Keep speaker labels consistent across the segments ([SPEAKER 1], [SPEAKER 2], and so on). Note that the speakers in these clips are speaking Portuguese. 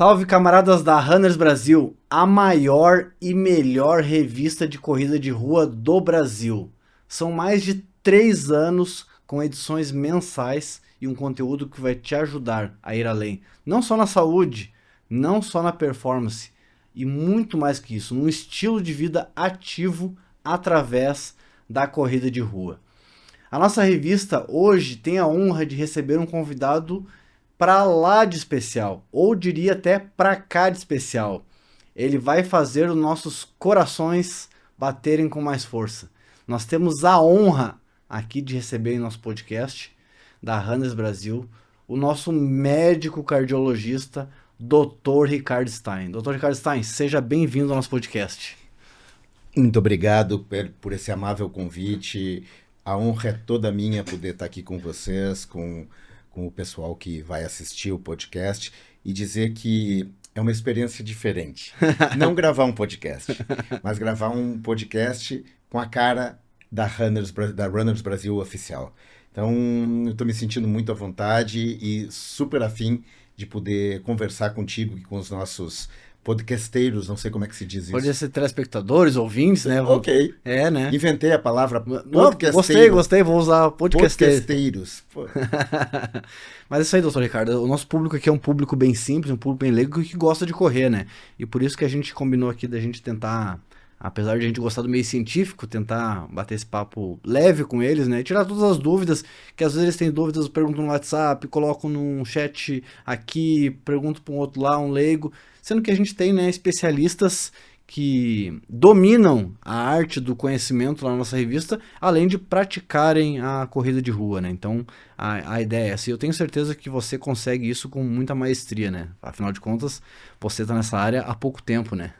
[SPEAKER 1] Salve, camaradas da Runners Brasil, a maior e melhor revista de corrida de rua do Brasil. São mais de 3 anos com edições mensais e um conteúdo que vai te ajudar a ir além. Não só na saúde, não só na performance, e muito mais que isso, num estilo de vida ativo através da corrida de rua. A nossa revista hoje tem a honra de receber um convidado pra lá de especial, ou diria até pra cá de especial. Ele vai fazer os nossos corações baterem com mais força. Nós temos a honra aqui de receber em nosso podcast da Runners Brasil o nosso médico cardiologista, Dr. Ricardo Stein. Dr. Ricardo Stein, seja bem-vindo ao nosso podcast.
[SPEAKER 2] Muito obrigado por esse amável convite. A honra é toda minha poder estar aqui com vocês, com o pessoal que vai assistir o podcast e dizer que é uma experiência diferente. Não gravar um podcast, mas gravar um podcast com a cara da Runners Brasil oficial. Então, eu estou me sentindo muito à vontade e super afim de poder conversar contigo e com os nossos podcasteiros, não sei como é que se diz isso.
[SPEAKER 1] Pode ser telespectadores, ouvintes, né?
[SPEAKER 2] Ok.
[SPEAKER 1] É, né?
[SPEAKER 2] Inventei a palavra podcasteiro.
[SPEAKER 1] Gostei, vou usar
[SPEAKER 2] Podcasteiros.
[SPEAKER 1] Mas é isso aí, doutor Ricardo. O nosso público aqui é um público bem simples, um público bem leigo que gosta de correr, né? E por isso que a gente combinou aqui da gente tentar, apesar de a gente gostar do meio científico, tentar bater esse papo leve com eles, né? Tirar todas as dúvidas, que às vezes eles têm dúvidas, perguntam no WhatsApp, colocam num chat aqui, perguntam para um outro lá, um leigo. Sendo que a gente tem, né, especialistas que dominam a arte do conhecimento lá na nossa revista, além de praticarem a corrida de rua, né? Então, a ideia é essa. E eu tenho certeza que você consegue isso com muita maestria, né? Afinal de contas, você está nessa área há pouco tempo, né?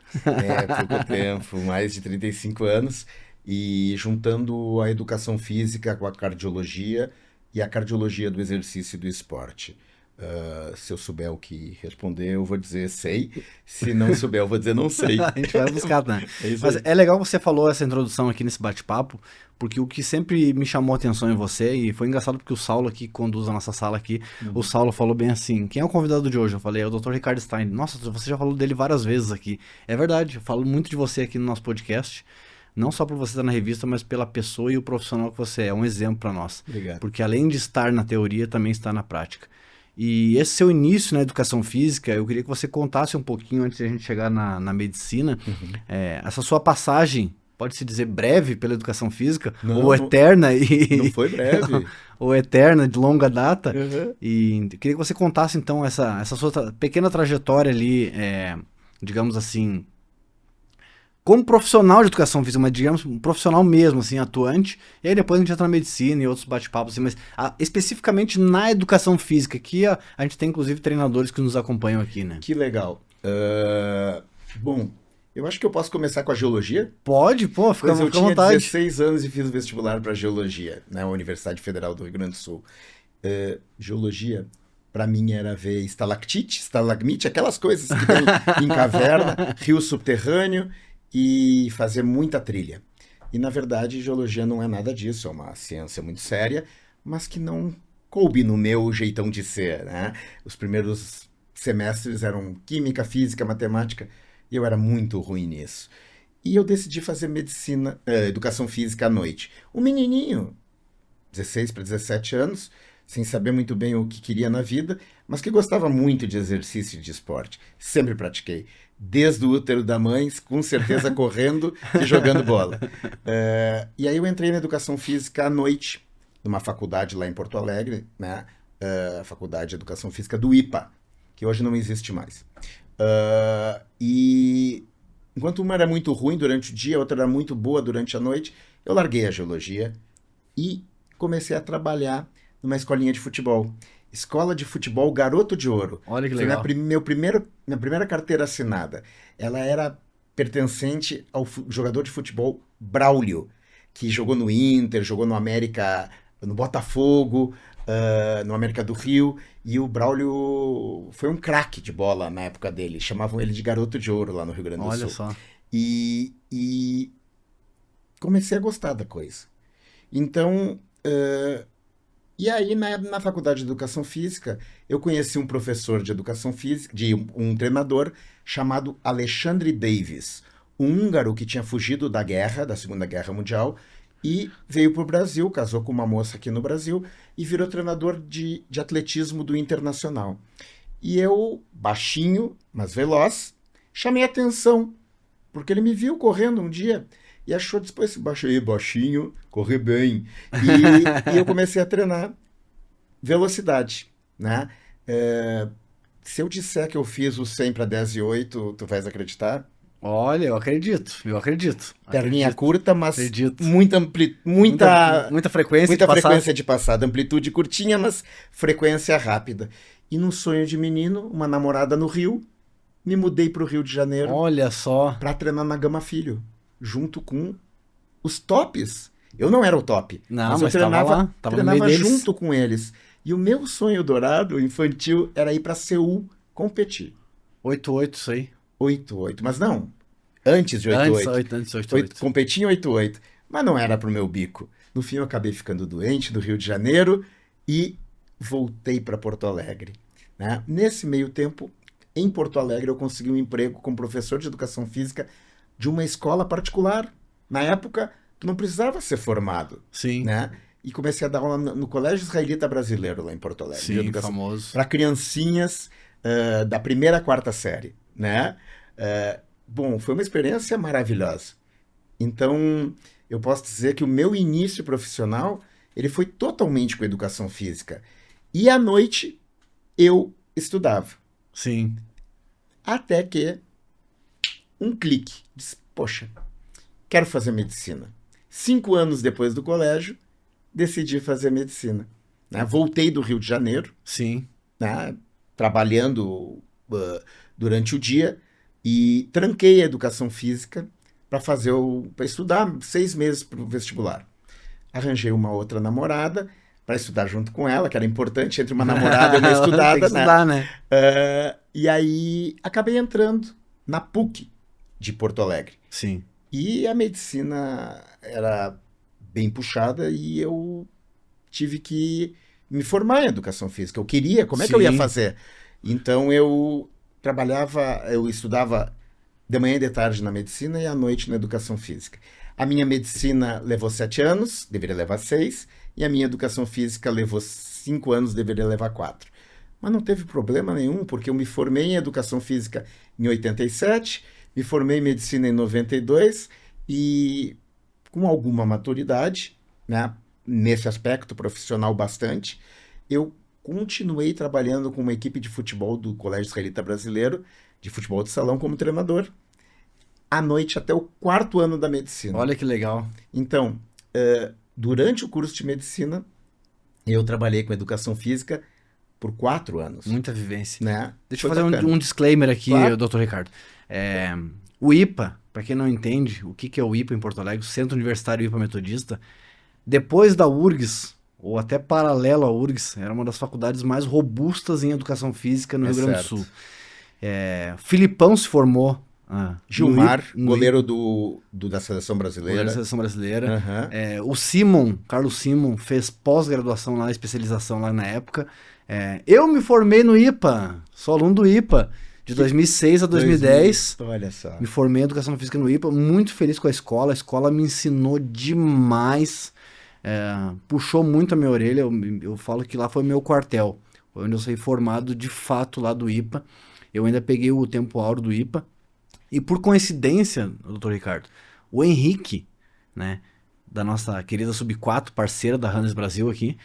[SPEAKER 2] Pouco tempo, mais de 35 anos. E juntando a educação física com a cardiologia e a cardiologia do exercício e do esporte. Se eu souber o que responder, eu vou dizer sei. Se não souber, eu vou dizer não sei.
[SPEAKER 1] A gente vai buscar, né? Mas
[SPEAKER 2] aí.
[SPEAKER 1] é legal que você falou essa introdução aqui nesse bate-papo, porque o que sempre me chamou a atenção em você, e foi engraçado porque o Saulo aqui conduz a nossa sala aqui, o Saulo falou bem assim, quem é o convidado de hoje? Eu falei, é o Dr. Ricardo Stein. Nossa, você já falou dele várias vezes aqui. É verdade, eu falo muito de você aqui no nosso podcast, não só por você estar na revista, mas pela pessoa e o profissional que você é um exemplo para nós.
[SPEAKER 2] Obrigado.
[SPEAKER 1] Porque além de estar na teoria, também está na prática. E esse seu início na educação física, eu queria que você contasse um pouquinho antes de a gente chegar na medicina, essa sua passagem, pode-se dizer breve pela educação física, ou eterna
[SPEAKER 2] Não foi breve.
[SPEAKER 1] ou eterna, de longa data. E eu queria que você contasse então essa sua pequena trajetória ali, digamos assim, como profissional de educação física, mas digamos, um profissional mesmo, assim, atuante, e aí depois a gente entra na medicina e outros bate-papos, assim, mas especificamente na educação física, que a gente tem inclusive treinadores que nos acompanham aqui, né?
[SPEAKER 2] Que legal. Bom, eu acho que eu posso começar com a geologia.
[SPEAKER 1] Pode, pô, fica à vontade.
[SPEAKER 2] Eu tinha 16 anos e fiz o vestibular para geologia, na Universidade Federal do Rio Grande do Sul. Geologia, para mim, era ver estalactite, estalagmite, aquelas coisas que tem em caverna, rio subterrâneo, e fazer muita trilha. E, na verdade, geologia não é nada disso, é uma ciência muito séria, mas que não coube no meu jeitão de ser, né? Os primeiros semestres eram química, física, matemática, e eu era muito ruim nisso. E eu decidi fazer educação física à noite. Um menininho, 16 para 17 anos, sem saber muito bem o que queria na vida, mas que gostava muito de exercício e de esporte. Sempre pratiquei. Desde o útero da mãe, com certeza correndo e jogando bola. E aí eu entrei na educação física à noite, numa faculdade lá em Porto Alegre, né? A Faculdade de Educação Física do IPA, que hoje não existe mais. E enquanto uma era muito ruim durante o dia, a outra era muito boa durante a noite, eu larguei a geologia e comecei a trabalhar numa escolinha de futebol. Escola de Futebol Garoto de Ouro.
[SPEAKER 1] Olha que legal.
[SPEAKER 2] Foi minha primeira carteira assinada. Ela era pertencente ao jogador de futebol Braulio, que jogou no Inter, jogou no América, no Botafogo, no América do Rio. E o Braulio foi um craque de bola na época dele. Chamavam ele de Garoto de Ouro lá no Rio Grande do Sul.
[SPEAKER 1] Olha só.
[SPEAKER 2] E comecei a gostar da coisa. Então, E aí, na faculdade de Educação Física, eu conheci um professor de Educação Física, um treinador chamado Alexandre Davis, um húngaro que tinha fugido da guerra, da Segunda Guerra Mundial, e veio para o Brasil, casou com uma moça aqui no Brasil e virou treinador de atletismo do Internacional. E eu, baixinho, mas veloz, chamei atenção, porque ele me viu correndo um dia e achou depois esse baixinho, correr bem. E eu comecei a treinar velocidade, né? Se eu disser que eu fiz o 100 para 10 e 8, tu vais acreditar?
[SPEAKER 1] Olha, eu acredito, eu acredito.
[SPEAKER 2] Perninha
[SPEAKER 1] Acredito,
[SPEAKER 2] curta, mas
[SPEAKER 1] acredito. Muita frequência de
[SPEAKER 2] muita
[SPEAKER 1] passada.
[SPEAKER 2] frequência de passada. Amplitude curtinha, mas frequência rápida. E num sonho de menino, uma namorada no Rio, me mudei para o Rio de Janeiro
[SPEAKER 1] Olha só.
[SPEAKER 2] para treinar na Gama Filho, junto com os tops. Eu não era o top,
[SPEAKER 1] Não,
[SPEAKER 2] mas eu
[SPEAKER 1] mas tava lá, tava no meio
[SPEAKER 2] treinava
[SPEAKER 1] deles.
[SPEAKER 2] junto com eles. E o meu sonho dourado, infantil, era ir para Seul competir.
[SPEAKER 1] 8-8, isso aí.
[SPEAKER 2] 8-8, mas não, antes de
[SPEAKER 1] Antes
[SPEAKER 2] 8-8.
[SPEAKER 1] 8-8.
[SPEAKER 2] Competi em 8-8, mas não era pro meu bico. No fim eu acabei ficando doente do Rio de Janeiro e voltei para Porto Alegre, né? Nesse meio tempo, em Porto Alegre, eu consegui um emprego como professor de educação física de uma escola particular. Na época, tu não precisava ser formado,
[SPEAKER 1] Sim,
[SPEAKER 2] né? E comecei a dar aula no Colégio Israelita Brasileiro, lá em Porto Alegre, de
[SPEAKER 1] sim,
[SPEAKER 2] educação
[SPEAKER 1] famoso.
[SPEAKER 2] para criancinhas da primeira à quarta série, né? Bom, foi uma experiência maravilhosa. Então, eu posso dizer que o meu início profissional, ele foi totalmente com educação física. E à noite, eu estudava.
[SPEAKER 1] Sim.
[SPEAKER 2] Até que um clique. Disse, poxa, quero fazer medicina. 5 anos depois do colégio, decidi fazer medicina, né? Voltei do Rio de Janeiro,
[SPEAKER 1] Sim.
[SPEAKER 2] né? Trabalhando durante o dia e tranquei a educação física para estudar 6 meses para o vestibular. Arranjei uma outra namorada para estudar junto com ela, que era importante entre uma namorada e uma
[SPEAKER 1] Tem que
[SPEAKER 2] estudada, né?
[SPEAKER 1] estudar, né?
[SPEAKER 2] E aí acabei entrando na PUC de Porto Alegre.
[SPEAKER 1] Sim.
[SPEAKER 2] E a medicina era bem puxada e eu tive que me formar em educação física. Eu queria, como é que eu ia
[SPEAKER 1] Sim.
[SPEAKER 2] fazer? Então eu estudava de manhã e de tarde na medicina e à noite na educação física. A minha medicina levou 7 anos, deveria levar 6, e a minha educação física levou 5 anos, deveria levar 4. Mas não teve problema nenhum, porque eu me formei em educação física em 87, me formei em medicina em 92 e com alguma maturidade, né, nesse aspecto profissional bastante, eu continuei trabalhando com uma equipe de futebol do Colégio Israelita Brasileiro, de futebol de salão como treinador, à noite até o 4º ano da medicina.
[SPEAKER 1] Olha que legal.
[SPEAKER 2] Então, durante o curso de medicina, eu trabalhei com educação física por 4 anos,
[SPEAKER 1] Muita vivência.
[SPEAKER 2] né?
[SPEAKER 1] Deixa eu
[SPEAKER 2] Foi
[SPEAKER 1] fazer
[SPEAKER 2] bacana.
[SPEAKER 1] um disclaimer aqui,
[SPEAKER 2] Claro.
[SPEAKER 1] Dr. Ricardo. O IPA, para quem não entende o que é o IPA em Porto Alegre, o Centro Universitário IPA Metodista, depois da URGS, ou até paralelo à URGS, era uma das faculdades mais robustas em educação física no
[SPEAKER 2] É
[SPEAKER 1] Rio Grande do
[SPEAKER 2] certo.
[SPEAKER 1] Sul. Filipão se formou.
[SPEAKER 2] Gilmar,
[SPEAKER 1] no
[SPEAKER 2] goleiro da seleção
[SPEAKER 1] goleiro
[SPEAKER 2] brasileira.
[SPEAKER 1] da seleção brasileira.
[SPEAKER 2] Aham.
[SPEAKER 1] O Simon, Carlos Simon, fez pós-graduação lá, especialização lá na época. Eu me formei no IPA, sou aluno do IPA, de 2006 a 2010.
[SPEAKER 2] Olha só.
[SPEAKER 1] Me formei em Educação Física no IPA, muito feliz com a escola me ensinou demais, puxou muito a minha orelha, eu falo que lá foi meu quartel, foi onde eu saí formado de fato lá do IPA, eu ainda peguei o tempo áureo do IPA, e por coincidência, Dr. Ricardo, o Henrique, né, da nossa querida Sub-4, parceira da Runners Brasil aqui,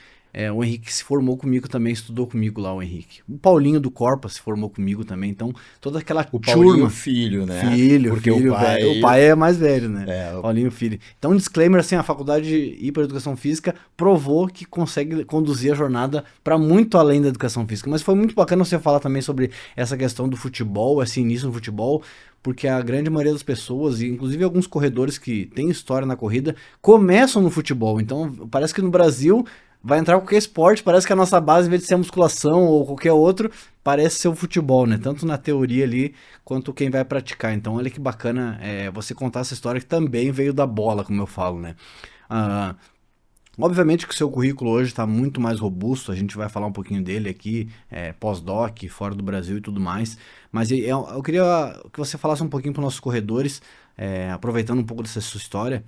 [SPEAKER 1] o Henrique se formou comigo também, estudou comigo lá, o Henrique. O Paulinho do Corpa se formou comigo também, então toda aquela
[SPEAKER 2] O Paulinho
[SPEAKER 1] turma.
[SPEAKER 2] filho, né?
[SPEAKER 1] Filho,
[SPEAKER 2] Porque
[SPEAKER 1] filho,
[SPEAKER 2] o pai...
[SPEAKER 1] velho. O pai é mais velho, né?
[SPEAKER 2] o-
[SPEAKER 1] Paulinho filho. Então, um disclaimer, assim, a faculdade de IPA Educação Física provou que consegue conduzir a jornada para muito além da educação física. Mas foi muito bacana você falar também sobre essa questão do futebol, esse início no futebol, porque a grande maioria das pessoas, e inclusive alguns corredores que têm história na corrida, começam no futebol. Então, parece que no Brasil vai entrar qualquer esporte, parece que a nossa base, em vez de ser a musculação ou qualquer outro, parece ser o futebol, né? Tanto na teoria ali, quanto quem vai praticar. Então, olha que bacana você contar essa história que também veio da bola, como eu falo, né? Obviamente que o seu currículo hoje está muito mais robusto, a gente vai falar um pouquinho dele aqui, pós-doc, fora do Brasil e tudo mais, mas eu queria que você falasse um pouquinho para os nossos corredores, aproveitando um pouco dessa sua história,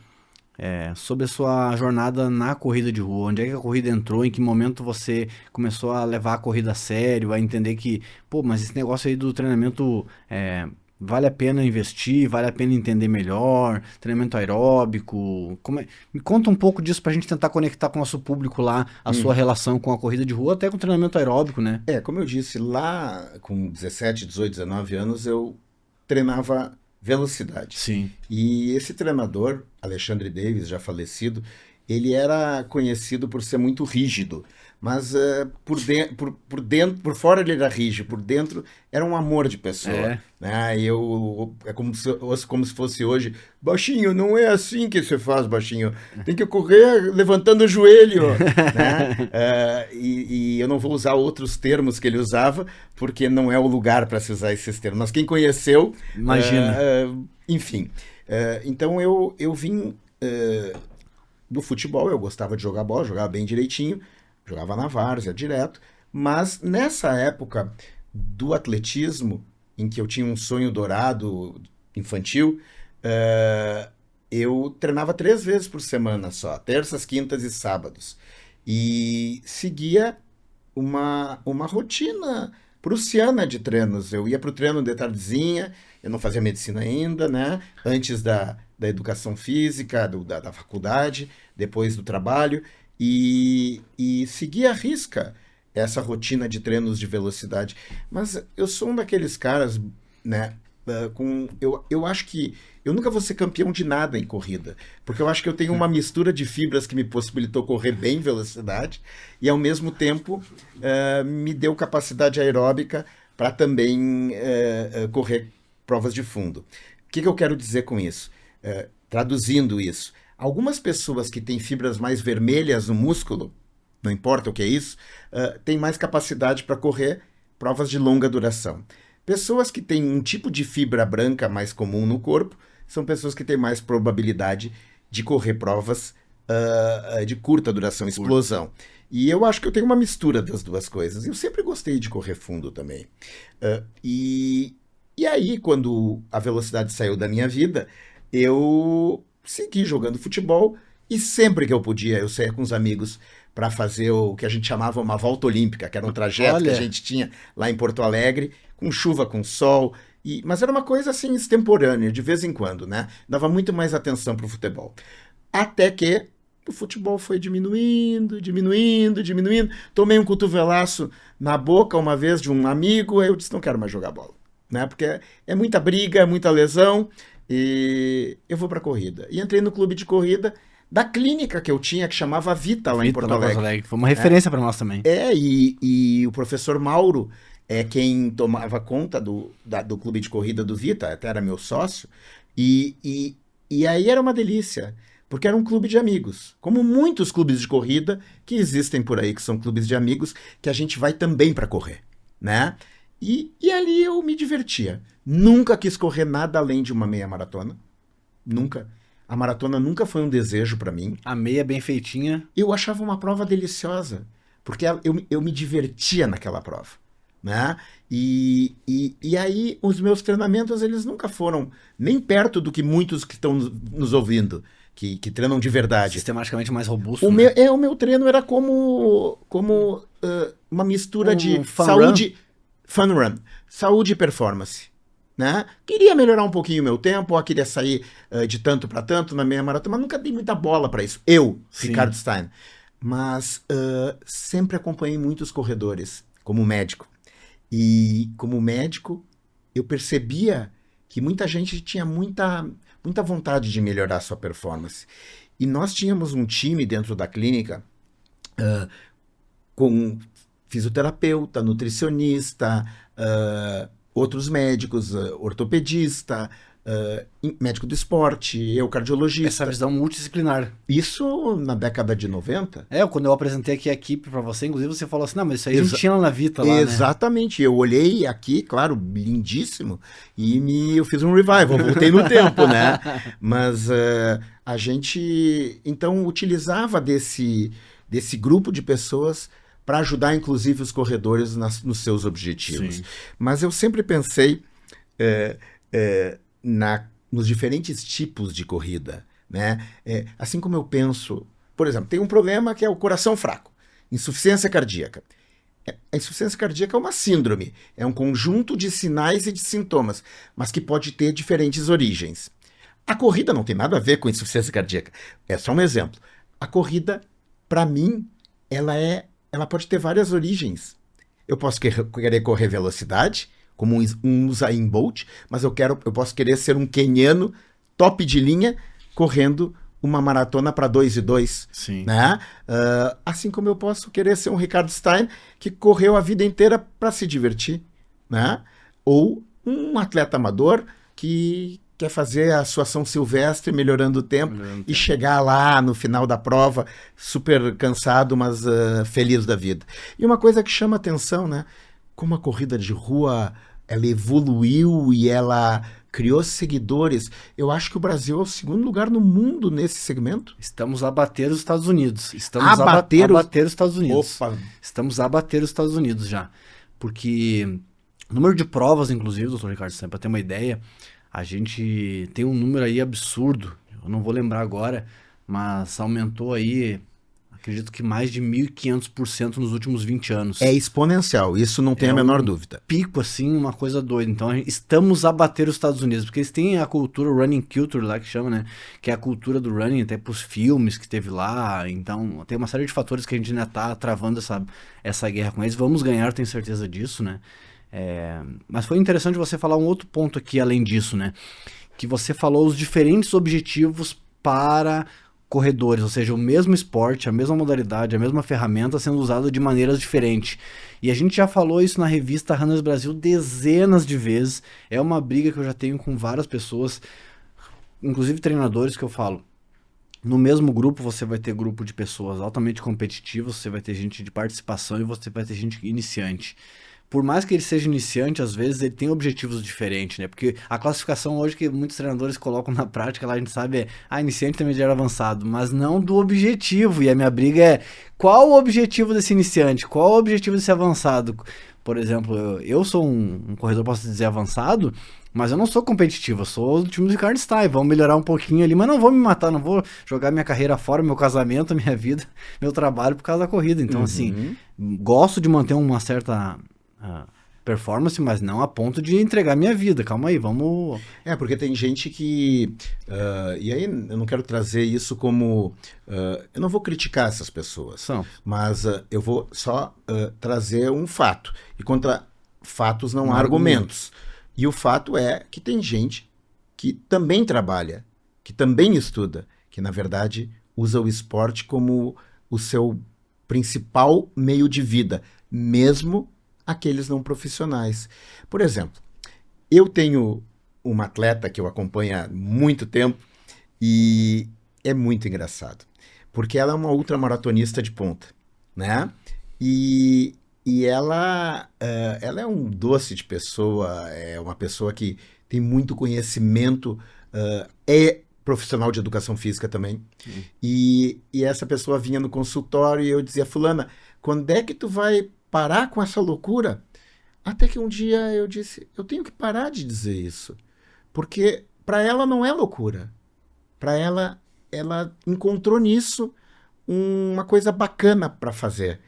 [SPEAKER 1] sobre a sua jornada na corrida de rua. Onde é que a corrida entrou? Em que momento você começou a levar a corrida a sério, a entender que, pô, mas esse negócio aí do treinamento vale a pena investir, vale a pena entender melhor, treinamento aeróbico. Me conta um pouco disso pra gente tentar conectar com o nosso público lá a sua relação com a corrida de rua, até com o treinamento aeróbico, né?
[SPEAKER 2] Como eu disse, lá com 17, 18, 19 anos, eu treinava velocidade.
[SPEAKER 1] Sim.
[SPEAKER 2] E esse treinador, Alexandre Davis, já falecido, ele era conhecido por ser muito rígido, mas por fora ele era rígido, por dentro era um amor de pessoa. Né? É como se fosse hoje, baixinho, não é assim que você faz, baixinho, tem que correr levantando o joelho. Né? E eu não vou usar outros termos que ele usava, porque não é o lugar para se usar esses termos, mas quem conheceu...
[SPEAKER 1] Imagina.
[SPEAKER 2] Enfim, então eu vim do futebol, eu gostava de jogar bola, jogava bem direitinho, jogava na várzea direto, mas nessa época do atletismo, em que eu tinha um sonho dourado infantil, eu treinava 3 vezes por semana só, terças, quintas e sábados, e seguia uma rotina prussiana de treinos. Eu ia para o treino de tardezinha, eu não fazia medicina ainda, né? Antes da educação física, da faculdade, depois do trabalho, e seguia à risca essa rotina de treinos de velocidade. Mas eu sou um daqueles caras, né? Eu acho que eu nunca vou ser campeão de nada em corrida, porque eu acho que eu tenho uma mistura de fibras que me possibilitou correr bem em velocidade e, ao mesmo tempo, me deu capacidade aeróbica para também correr provas de fundo. O que eu quero dizer com isso? Traduzindo isso, algumas pessoas que têm fibras mais vermelhas no músculo, não importa o que é isso, têm mais capacidade para correr provas de longa duração. Pessoas que têm um tipo de fibra branca mais comum no corpo são pessoas que têm mais probabilidade de correr provas de curta duração, explosão. E eu acho que eu tenho uma mistura das duas coisas. Eu sempre gostei de correr fundo também. E aí, quando a velocidade saiu da minha vida, eu segui jogando futebol e sempre que eu podia, eu saía com os amigos para fazer o que a gente chamava uma volta olímpica, que era um trajeto que a gente tinha lá em Porto Alegre, com chuva, com sol, mas era uma coisa assim extemporânea, de vez em quando, né? Dava muito mais atenção para o futebol. Até que o futebol foi diminuindo. Tomei um cotovelaço na boca uma vez de um amigo, aí eu disse, não quero mais jogar bola, né? Porque é muita briga, é muita lesão, e eu vou para a corrida. E entrei no clube de corrida da clínica que eu tinha, que chamava Vita, lá em Porto Alegre.
[SPEAKER 1] Foi uma referência para nós também.
[SPEAKER 2] E o professor Mauro é quem tomava conta do clube de corrida do Vita, até era meu sócio, e aí era uma delícia, porque era um clube de amigos, como muitos clubes de corrida que existem por aí, que são clubes de amigos, que a gente vai também para correr, né? E ali eu me divertia. Nunca quis correr nada além de uma meia maratona, nunca. A maratona nunca foi um desejo para mim.
[SPEAKER 1] A meia bem feitinha.
[SPEAKER 2] Eu achava uma prova deliciosa, porque eu me divertia naquela prova, né? E aí os meus treinamentos, eles nunca foram nem perto do que muitos que estão nos ouvindo, que treinam de verdade.
[SPEAKER 1] Sistematicamente mais robusto.
[SPEAKER 2] O meu treino era como uma mistura de saúde, fun run, saúde e performance. Né? Queria melhorar um pouquinho o meu tempo, queria sair de tanto para tanto na meia maratona, mas nunca dei muita bola para isso. Ricardo Stein. Mas sempre acompanhei muitos corredores como médico. E como médico, eu percebia que muita gente tinha muita vontade de melhorar a sua performance. E nós tínhamos um time dentro da clínica com fisioterapeuta, nutricionista, outros médicos, ortopedista, médico do esporte, eu cardiologista.
[SPEAKER 1] Essa visão multidisciplinar.
[SPEAKER 2] Isso na década de 90.
[SPEAKER 1] Quando eu apresentei aqui a equipe pra você, inclusive você falou assim, não, mas isso aí a gente tinha lá na Vita, lá,
[SPEAKER 2] exatamente, eu olhei aqui, claro, lindíssimo, e eu fiz um revival, voltei no tempo, né? Mas a gente, então, utilizava desse grupo de pessoas para ajudar, inclusive, os corredores nos seus objetivos. Sim. Mas eu sempre pensei nos diferentes tipos de corrida, né? Assim como eu penso, por exemplo, tem um problema que é o coração fraco, insuficiência cardíaca. A insuficiência cardíaca é uma síndrome, é um conjunto de sinais e de sintomas, mas que pode ter diferentes origens. A corrida não tem nada a ver com insuficiência cardíaca, é só um exemplo. A corrida, para mim, ela pode ter várias origens. Eu posso querer correr velocidade, como um Usain Bolt, mas eu posso querer ser um queniano top de linha, correndo uma maratona para 2:02.
[SPEAKER 1] Sim.
[SPEAKER 2] Né? Assim como eu posso querer ser um Ricardo Stein, que correu a vida inteira para se divertir. Né? Ou um atleta amador que quer fazer a sua São Silvestre melhorando o tempo e chegar lá no final da prova super cansado, mas feliz da vida. E uma coisa que chama atenção, né? Como a corrida de rua ela evoluiu e ela criou seguidores. Eu acho que o Brasil é o segundo lugar no mundo nesse segmento.
[SPEAKER 1] Estamos a bater os Estados Unidos. Estamos a bater os Estados Unidos.
[SPEAKER 2] Opa.
[SPEAKER 1] Estamos a bater os Estados Unidos já. Porque o número de provas, inclusive, doutor Ricardo, para ter uma ideia, a gente tem um número aí absurdo. Eu não vou lembrar agora, mas aumentou aí, acredito que mais de 1.500% nos últimos 20 anos.
[SPEAKER 2] É exponencial, isso não tem a menor dúvida.
[SPEAKER 1] Pico, assim, uma coisa doida. Então, estamos a bater os Estados Unidos, porque eles têm a cultura, o running culture lá que chama, né? Que é a cultura do running, até pros filmes que teve lá. Então, tem uma série de fatores que a gente ainda tá travando essa guerra com eles. Vamos ganhar, tenho certeza disso, né? Mas foi interessante você falar um outro ponto aqui, além disso, né? Que você falou os diferentes objetivos para corredores, ou seja, o mesmo esporte, a mesma modalidade, a mesma ferramenta sendo usada de maneiras diferentes. E a gente já falou isso na revista Runners Brasil dezenas de vezes. É uma briga que eu já tenho com várias pessoas, inclusive treinadores, que eu falo. No mesmo grupo você vai ter grupo de pessoas altamente competitivas, você vai ter gente de participação e você vai ter gente iniciante. Por mais que ele seja iniciante, às vezes ele tem objetivos diferentes, né? Porque a classificação hoje que muitos treinadores colocam na prática, lá a gente sabe iniciante, intermediário, avançado, mas não do objetivo. E a minha briga é, qual o objetivo desse iniciante? Qual o objetivo desse avançado? Por exemplo, eu sou um corredor, posso dizer, avançado, mas eu não sou competitivo, eu sou do time do Ricardo Stein, vamos melhorar um pouquinho ali, mas não vou me matar, não vou jogar minha carreira fora, meu casamento, minha vida, meu trabalho por causa da corrida. Então, assim, gosto de manter uma certa performance, mas não a ponto de entregar minha vida. Calma aí, vamos...
[SPEAKER 2] porque tem gente que... e aí eu não quero trazer isso como... eu não vou criticar essas pessoas, mas eu vou só trazer um fato. E contra fatos não há argumentos. E o fato é que tem gente que também trabalha, que também estuda, que na verdade usa o esporte como o seu principal meio de vida, mesmo aqueles não profissionais. Por exemplo, eu tenho uma atleta que eu acompanho há muito tempo e é muito engraçado, porque ela é uma ultramaratonista de ponta, né? E ela é um doce de pessoa, é uma pessoa que tem muito conhecimento, é profissional de educação física também. E essa pessoa vinha no consultório e eu dizia, fulana, quando é que tu vai parar com essa loucura? Até que um dia eu disse, eu tenho que parar de dizer isso, porque para ela não é loucura. Para ela encontrou nisso uma coisa bacana para fazer.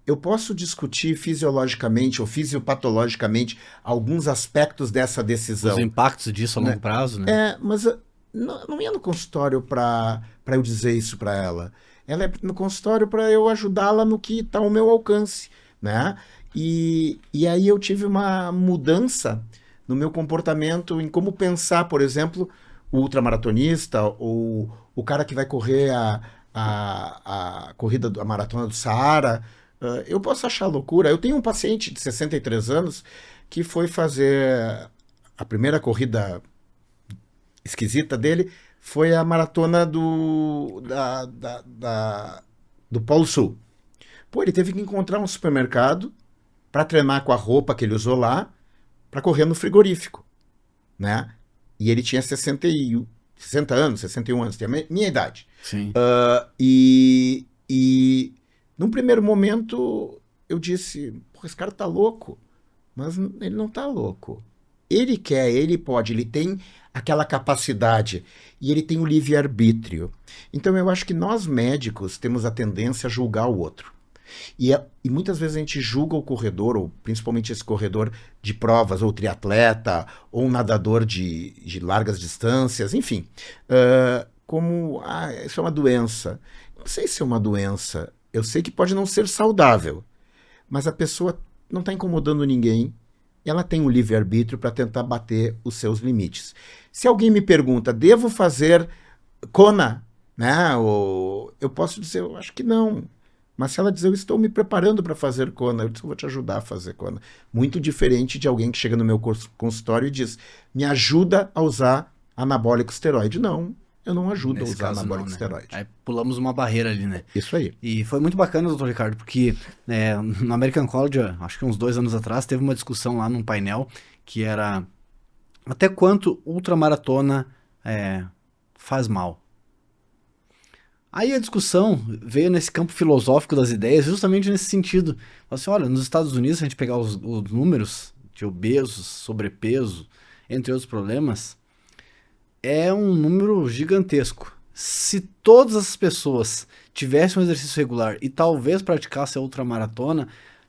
[SPEAKER 2] Eu posso discutir fisiologicamente ou fisiopatologicamente alguns aspectos dessa decisão.
[SPEAKER 1] Os impactos disso a longo prazo, né?
[SPEAKER 2] Mas não ia no consultório para eu dizer isso para ela. Ela é no consultório para eu ajudá-la no que está ao meu alcance, né? E aí eu tive uma mudança no meu comportamento em como pensar, por exemplo, o ultramaratonista ou o cara que vai correr a corrida, a maratona do Saara. Eu posso achar loucura. Eu tenho um paciente de 63 anos que foi fazer a primeira corrida esquisita dele foi a maratona do Polo Sul. Pô, ele teve que encontrar um supermercado para treinar com a roupa que ele usou lá, para correr no frigorífico, né? E ele tinha 60 anos, 61 anos, tinha a minha idade.
[SPEAKER 1] Sim.
[SPEAKER 2] E num primeiro momento eu disse, pô, esse cara tá louco. Mas ele não tá louco. Ele quer, ele pode, ele tem aquela capacidade e ele tem o livre-arbítrio. Então eu acho que nós médicos temos a tendência a julgar o outro. E muitas vezes a gente julga o corredor, ou principalmente esse corredor de provas, ou triatleta, ou um nadador de largas distâncias, enfim, como, isso é uma doença. Não sei se é uma doença, eu sei que pode não ser saudável, mas a pessoa não está incomodando ninguém, ela tem um livre-arbítrio para tentar bater os seus limites. Se alguém me pergunta, devo fazer Kona? Né? Ou eu posso dizer, eu acho que não. Mas se ela dizer, eu estou me preparando para fazer Kona, eu vou te ajudar a fazer Kona. Muito diferente de alguém que chega no meu consultório e diz, me ajuda a usar anabólico esteroide. Não, eu não ajudo
[SPEAKER 1] Nesse
[SPEAKER 2] a usar
[SPEAKER 1] caso,
[SPEAKER 2] anabólico
[SPEAKER 1] não, né?
[SPEAKER 2] esteroide.
[SPEAKER 1] Aí pulamos uma barreira ali, né?
[SPEAKER 2] Isso aí.
[SPEAKER 1] E foi muito bacana, doutor Ricardo, porque no American College, acho que uns 2 anos atrás, teve uma discussão lá num painel que era até quanto ultramaratona faz mal. Aí a discussão veio nesse campo filosófico das ideias, justamente nesse sentido. Assim, olha, nos Estados Unidos, se a gente pegar os números de obesos, sobrepeso, entre outros problemas, é um número gigantesco. Se todas as pessoas tivessem um exercício regular e talvez praticassem a ultramaratona,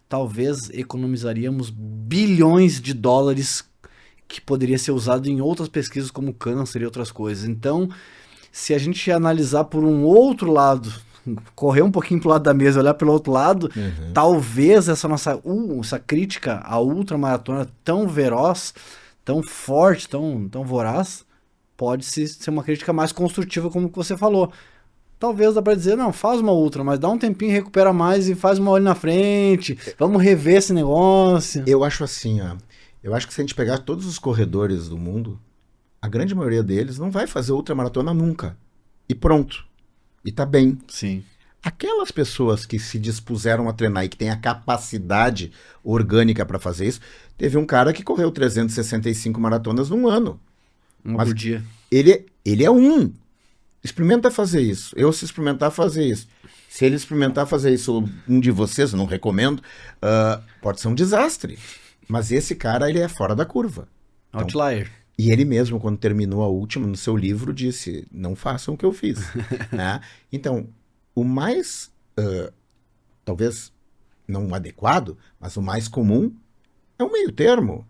[SPEAKER 1] talvez economizaríamos bilhões de dólares que poderia ser usado em outras pesquisas como câncer e outras coisas. Então, se a gente analisar por um outro lado, correr um pouquinho pro lado da mesa, olhar pelo outro lado, talvez essa nossa essa crítica à ultramaratona tão veloz, tão forte, tão voraz, pode ser uma crítica mais construtiva, como que você falou. Talvez dá pra dizer, não, faz uma ultra, mas dá um tempinho, recupera mais e faz uma olho na frente, vamos rever esse negócio.
[SPEAKER 2] Eu acho assim, ó, eu acho que se a gente pegar todos os corredores do mundo, a grande maioria deles não vai fazer ultramaratona nunca. E pronto. E tá bem.
[SPEAKER 1] Sim.
[SPEAKER 2] Aquelas pessoas que se dispuseram a treinar e que têm a capacidade orgânica para fazer isso, teve um cara que correu 365 maratonas num ano.
[SPEAKER 1] Uma por dia.
[SPEAKER 2] Ele é um. Experimenta fazer isso. Eu, se experimentar fazer isso. Se ele experimentar fazer isso, um de vocês, não recomendo, pode ser um desastre. Mas esse cara, ele é fora da curva. Então,
[SPEAKER 1] Outlier.
[SPEAKER 2] e ele mesmo, quando terminou a última, no seu livro, disse, não façam o que eu fiz. Né? Então, o mais, talvez não adequado, mas o mais comum é o meio termo.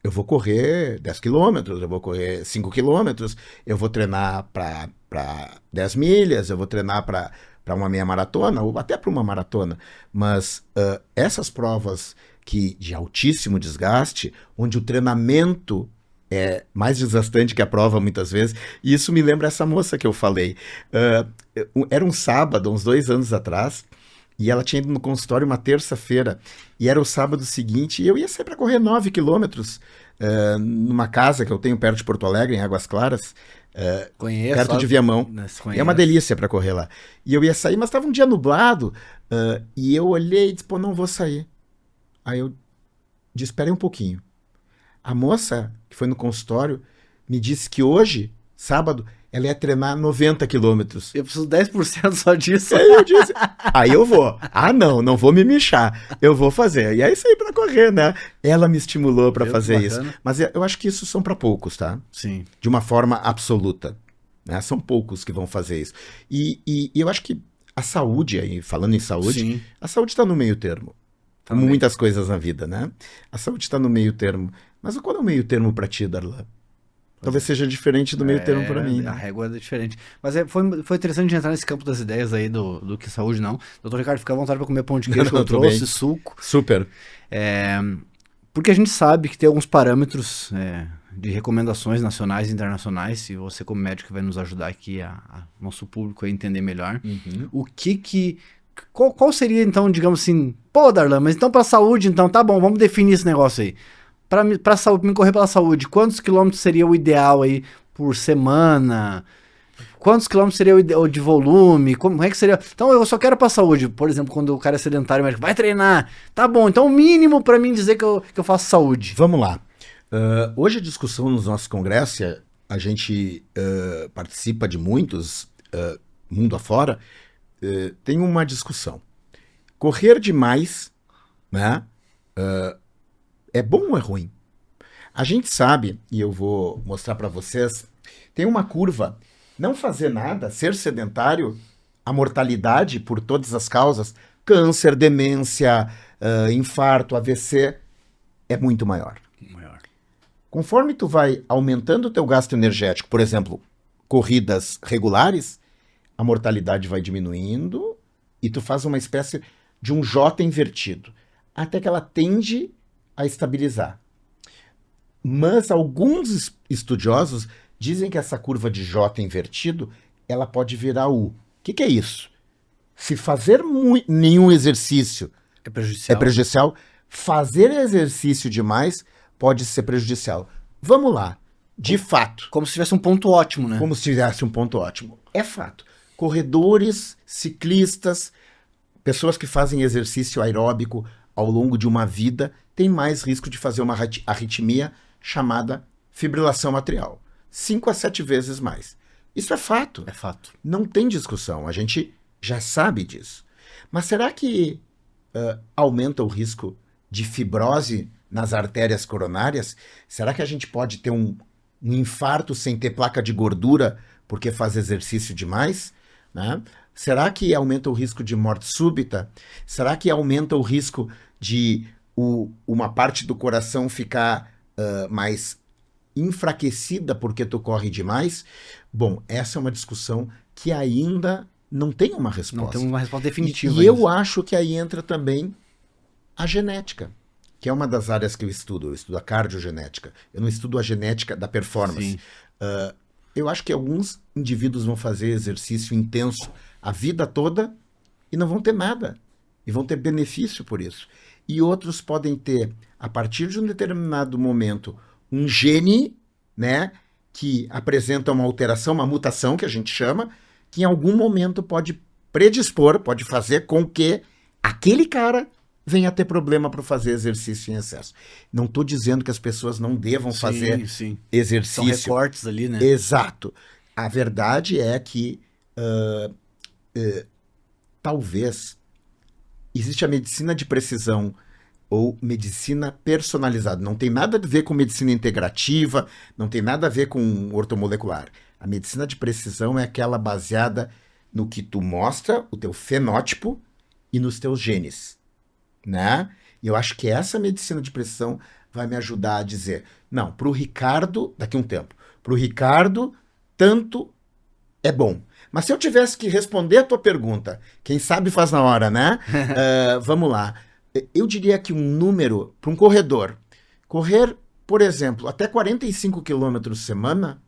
[SPEAKER 2] Eu vou correr 10 quilômetros, eu vou correr 5 quilômetros, eu vou treinar para 10 milhas, eu vou treinar para uma meia maratona, ou até para uma maratona. Mas essas provas de altíssimo desgaste, onde o treinamento é mais desgastante que a prova muitas vezes, e isso me lembra essa moça que eu falei. Era um sábado, uns 2 anos atrás, e ela tinha ido no consultório uma terça-feira, e era o sábado seguinte, e eu ia sair para correr 9 quilômetros numa casa que eu tenho perto de Porto Alegre, em Águas Claras,
[SPEAKER 1] Conheço,
[SPEAKER 2] perto de Viamão. É uma delícia para correr lá. E eu ia sair, mas estava um dia nublado, e eu olhei e disse, pô, não vou sair. Aí eu disse, espere um pouquinho. A moça que foi no consultório me disse que hoje, sábado, ela ia treinar 90 quilômetros.
[SPEAKER 1] Eu preciso 10% só disso.
[SPEAKER 2] Aí eu disse, aí eu vou. Não vou me mexer. Eu vou fazer. E aí saí pra correr, né? Ela me estimulou pra fazer isso. Mas eu acho que isso são pra poucos, tá?
[SPEAKER 1] Sim.
[SPEAKER 2] De uma forma absoluta. Né? São poucos que vão fazer isso. E eu acho que a saúde, aí, falando em saúde,
[SPEAKER 1] Sim.
[SPEAKER 2] A saúde está no meio termo. Como muitas coisas na vida, né? A saúde está no meio termo. Mas qual é o meio termo pra ti, Darlan? Talvez seja diferente do meio termo para mim.
[SPEAKER 1] A régua é diferente. Mas foi interessante de entrar nesse campo das ideias aí do que saúde não. Doutor Ricardo, fica à vontade para comer pão de queijo que eu trouxe, bem. Suco.
[SPEAKER 2] Super.
[SPEAKER 1] Porque a gente sabe que tem alguns parâmetros de recomendações nacionais e internacionais, e você como médico vai nos ajudar aqui, nosso público a entender melhor. O qual seria então, digamos assim, pô Darlan, mas então para saúde, então tá bom, vamos definir esse negócio aí. Para saúde, me correr pela saúde, quantos quilômetros seria o ideal aí por semana? Quantos quilômetros seria o de volume? Como é que seria? Então eu só quero pra saúde. Por exemplo, quando o cara é sedentário, o médico vai treinar. Tá bom, então o mínimo pra mim dizer que eu faço saúde.
[SPEAKER 2] Vamos lá. Hoje a discussão nos nossos congressos, a gente participa de muitos, mundo afora, tem uma discussão. Correr demais, né, é bom ou é ruim? A gente sabe, e eu vou mostrar para vocês, tem uma curva. Não fazer nada, ser sedentário, a mortalidade por todas as causas, câncer, demência, infarto, AVC, é muito maior.
[SPEAKER 1] Maior.
[SPEAKER 2] Conforme tu vai aumentando o teu gasto energético, por exemplo, corridas regulares, a mortalidade vai diminuindo e tu faz uma espécie de um J invertido, até que ela tende a estabilizar. Mas alguns estudiosos dizem que essa curva de J invertido, ela pode virar U. O que é isso? Se fazer nenhum exercício é prejudicial, fazer exercício demais pode ser prejudicial. Vamos lá. De fato.
[SPEAKER 1] Como se tivesse um ponto ótimo, né?
[SPEAKER 2] Como se tivesse um ponto ótimo. É fato. Corredores, ciclistas, pessoas que fazem exercício aeróbico ao longo de uma vida têm mais risco de fazer uma arritmia chamada fibrilação atrial. 5 a 7 vezes mais. Isso é fato.
[SPEAKER 1] É fato.
[SPEAKER 2] Não tem discussão. A gente já sabe disso. Mas será que aumenta o risco de fibrose nas artérias coronárias? Será que a gente pode ter um infarto sem ter placa de gordura porque faz exercício demais? Né? Será que aumenta o risco de morte súbita? Será que aumenta o risco de uma parte do coração ficar mais enfraquecida porque tu corre demais? Bom, essa é uma discussão que ainda não tem uma resposta.
[SPEAKER 1] Não tem uma resposta definitiva.
[SPEAKER 2] E eu acho que aí entra também a genética, que é uma das áreas que eu estudo. Eu estudo a cardiogenética. Eu não estudo a genética da performance. Eu acho que alguns indivíduos vão fazer exercício intenso a vida toda e não vão ter nada. E vão ter benefício por isso. E outros podem ter, a partir de um determinado momento, um gene, né, que apresenta uma alteração, uma mutação, que a gente chama, que em algum momento pode predispor, pode fazer com que aquele cara venha a ter problema para fazer exercício em excesso. Não estou dizendo que as pessoas não devam fazer exercício.
[SPEAKER 1] São recortes ali, né?
[SPEAKER 2] Exato. A verdade é que talvez existe a medicina de precisão ou medicina personalizada. Não tem nada a ver com medicina integrativa, não tem nada a ver com ortomolecular. A medicina de precisão é aquela baseada no que tu mostra, o teu fenótipo e nos teus genes, né? E eu acho que essa medicina de precisão vai me ajudar a dizer, não, para o Ricardo, daqui a um tempo, para o Ricardo, tanto é bom. Mas se eu tivesse que responder a tua pergunta, quem sabe faz na hora, né? Vamos lá. Eu diria que um número para um corredor, correr, por exemplo, até 45 quilômetros semana,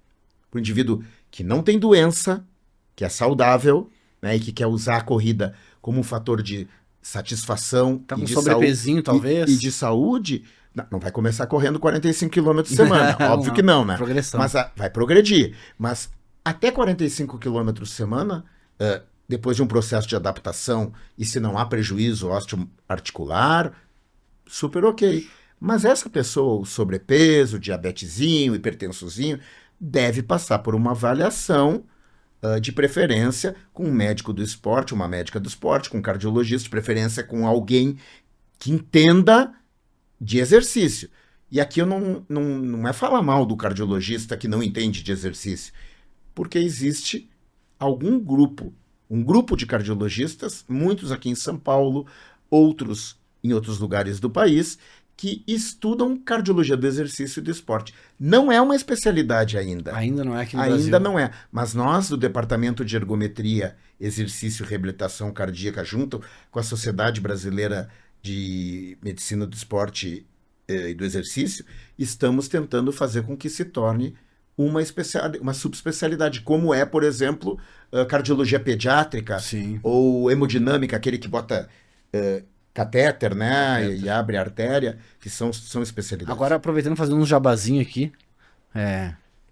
[SPEAKER 2] para um indivíduo que não tem doença, que é saudável, né, e que quer usar a corrida como um fator de satisfação
[SPEAKER 1] tá
[SPEAKER 2] e
[SPEAKER 1] com
[SPEAKER 2] de
[SPEAKER 1] sobrepesinho, talvez.
[SPEAKER 2] E de saúde, não vai começar correndo 45 quilômetros semana, óbvio que não, né?
[SPEAKER 1] Progressão.
[SPEAKER 2] Mas vai progredir. Mas até 45 quilômetros semana, depois de um processo de adaptação, e se não há prejuízo osteoarticular, super ok. Mas essa pessoa, o sobrepeso, diabetezinho, hipertensozinho, deve passar por uma avaliação, de preferência com um médico do esporte, uma médica do esporte, com um cardiologista, de preferência com alguém que entenda de exercício. E aqui eu não é falar mal do cardiologista que não entende de exercício, porque existe um grupo de cardiologistas, muitos aqui em São Paulo, outros em outros lugares do país, que estudam cardiologia do exercício e do esporte. Não é uma especialidade ainda.
[SPEAKER 1] Ainda não é aqui no
[SPEAKER 2] Ainda
[SPEAKER 1] Brasil.
[SPEAKER 2] não é. Mas nós, do Departamento de Ergometria, Exercício e Reabilitação Cardíaca, junto com a Sociedade Brasileira de Medicina do Esporte e do Exercício, estamos tentando fazer com que se torne uma subespecialidade, como é, por exemplo, cardiologia pediátrica.
[SPEAKER 1] Sim.
[SPEAKER 2] Ou hemodinâmica, aquele que bota catéter, né, e abre a artéria, que são especialidades.
[SPEAKER 1] Agora, aproveitando e fazendo um jabazinho aqui,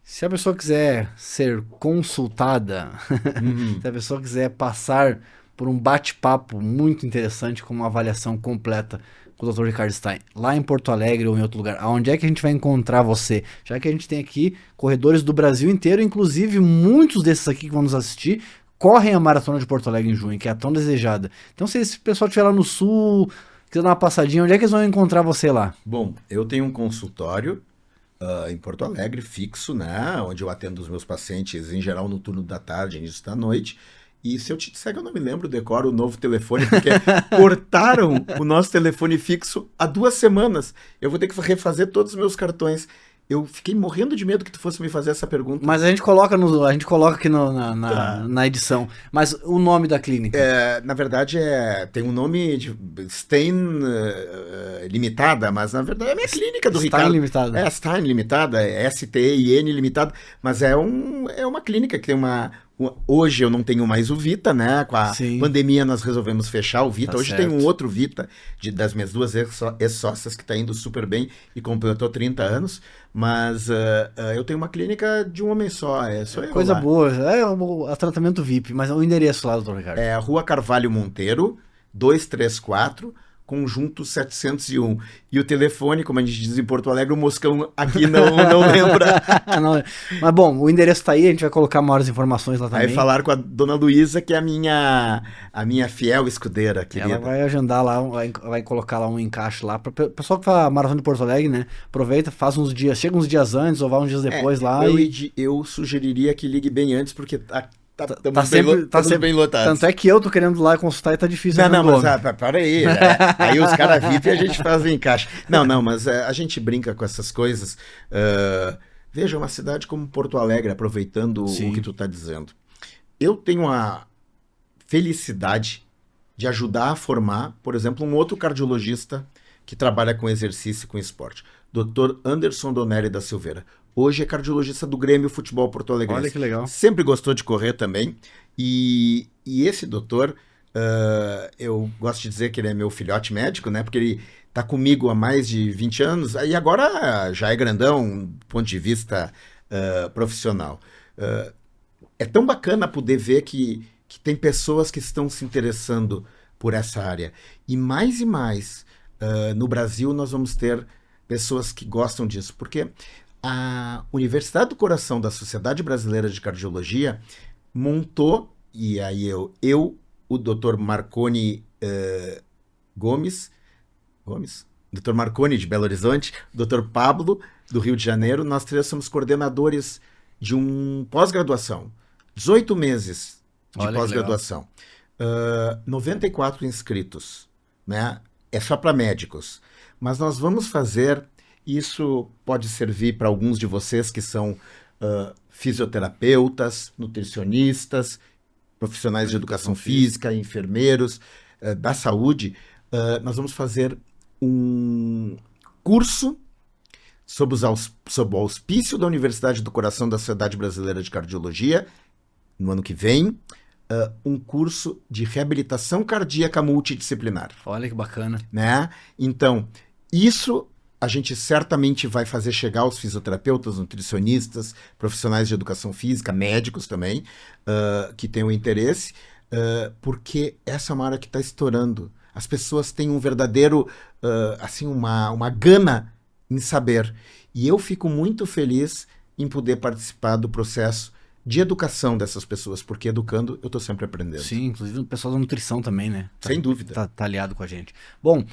[SPEAKER 1] Se a pessoa quiser ser consultada,
[SPEAKER 2] Uhum.
[SPEAKER 1] se a pessoa quiser passar por um bate-papo muito interessante com uma avaliação completa com o Dr. Ricardo Stein, lá em Porto Alegre ou em outro lugar, aonde é que a gente vai encontrar você? Já que a gente tem aqui corredores do Brasil inteiro, inclusive muitos desses aqui que vão nos assistir, correm a Maratona de Porto Alegre em junho, que é a tão desejada. Então, se esse pessoal estiver lá no sul, quiser dar uma passadinha, onde é que eles vão encontrar você lá?
[SPEAKER 2] Bom, eu tenho um consultório em Porto Alegre, fixo, né? Onde eu atendo os meus pacientes, em geral, no turno da tarde, início da noite. E se eu te disser que eu não me lembro, decoro o novo telefone, porque cortaram o nosso telefone fixo há 2 semanas. Eu vou ter que refazer todos os meus cartões. Eu fiquei morrendo de medo que tu fosse me fazer essa pergunta.
[SPEAKER 1] Mas a gente coloca, a gente coloca aqui
[SPEAKER 2] Tá.
[SPEAKER 1] na edição. Mas o nome da clínica?
[SPEAKER 2] Na verdade, tem um nome de Stein Limitada, mas na verdade é a minha clínica do
[SPEAKER 1] Stein
[SPEAKER 2] Ricardo.
[SPEAKER 1] Limitada.
[SPEAKER 2] É Stein Limitada, é S-T-I-N Limitada, mas é uma clínica que tem hoje eu não tenho mais o Vita, né? Com a
[SPEAKER 1] Sim.
[SPEAKER 2] pandemia nós resolvemos fechar o Vita.
[SPEAKER 1] Tá
[SPEAKER 2] Hoje
[SPEAKER 1] certo.
[SPEAKER 2] tem um outro Vita das minhas duas ex-sócias que está indo super bem e completou 30 anos, mas eu tenho uma clínica de um homem só, sou eu
[SPEAKER 1] Coisa
[SPEAKER 2] lá.
[SPEAKER 1] boa. É o tratamento VIP, mas é o endereço lá, doutor Ricardo.
[SPEAKER 2] É Rua Carvalho Monteiro, 234, conjunto 701. E o telefone, como a gente diz em Porto Alegre, o Moscão aqui não lembra.
[SPEAKER 1] Não, mas bom, o endereço tá aí, a gente vai colocar maiores informações lá também.
[SPEAKER 2] Aí falar com a dona Luísa, que é a minha fiel escudeira, querida.
[SPEAKER 1] Ela vai agendar lá, vai colocar lá um encaixe lá. Para o pessoal que faz a Maratona de Porto Alegre, né? Aproveita, faz uns dias, chega uns dias antes ou vai uns dias depois lá.
[SPEAKER 2] Eu sugeriria que ligue bem antes, porque estamos
[SPEAKER 1] sempre
[SPEAKER 2] bem lotados.
[SPEAKER 1] Tanto é que eu tô querendo ir lá consultar e tá difícil.
[SPEAKER 2] Não, mas para aí. Aí os caras VIP a gente faz o encaixe. Não, mas a gente brinca com essas coisas. Veja, uma cidade como Porto Alegre, aproveitando
[SPEAKER 1] Sim.
[SPEAKER 2] o que tu está dizendo. Eu tenho a felicidade de ajudar a formar, por exemplo, um outro cardiologista que trabalha com exercício e com esporte. Dr. Anderson Donelli da Silveira. Hoje é cardiologista do Grêmio Futebol Porto Alegre.
[SPEAKER 1] Olha que legal.
[SPEAKER 2] Sempre gostou de correr também. E esse doutor, eu gosto de dizer que ele é meu filhote médico, né? Porque ele está comigo há mais de 20 anos. E agora já é grandão do ponto de vista profissional. É tão bacana poder ver que tem pessoas que estão se interessando por essa área. E mais, no Brasil nós vamos ter pessoas que gostam disso. Porque a Universidade do Coração da Sociedade Brasileira de Cardiologia montou, e aí o Dr. Marconi Gomes, Dr. Marconi de Belo Horizonte, Dr. Pablo do Rio de Janeiro, nós três somos coordenadores de um pós-graduação. 18 meses de
[SPEAKER 1] Olha que
[SPEAKER 2] pós-graduação. 94 inscritos, né? É só para médicos. Mas nós vamos fazer, isso pode servir para alguns de vocês que são fisioterapeutas, nutricionistas, profissionais de educação física, enfermeiros, da saúde. Nós vamos fazer um curso sob o auspício da Universidade do Coração da Sociedade Brasileira de Cardiologia, no ano que vem, um curso de reabilitação cardíaca multidisciplinar.
[SPEAKER 1] Olha que bacana.
[SPEAKER 2] Né? Então, isso a gente certamente vai fazer chegar aos fisioterapeutas, nutricionistas, profissionais de educação física, médicos também, que tenham interesse, porque essa é uma área que está estourando. As pessoas têm um verdadeiro, assim, uma gana em saber. E eu fico muito feliz em poder participar do processo de educação dessas pessoas, porque educando eu estou sempre aprendendo.
[SPEAKER 1] Sim, inclusive o pessoal da nutrição também, né?
[SPEAKER 2] Sem dúvida.
[SPEAKER 1] Tá aliado com a gente. Bom,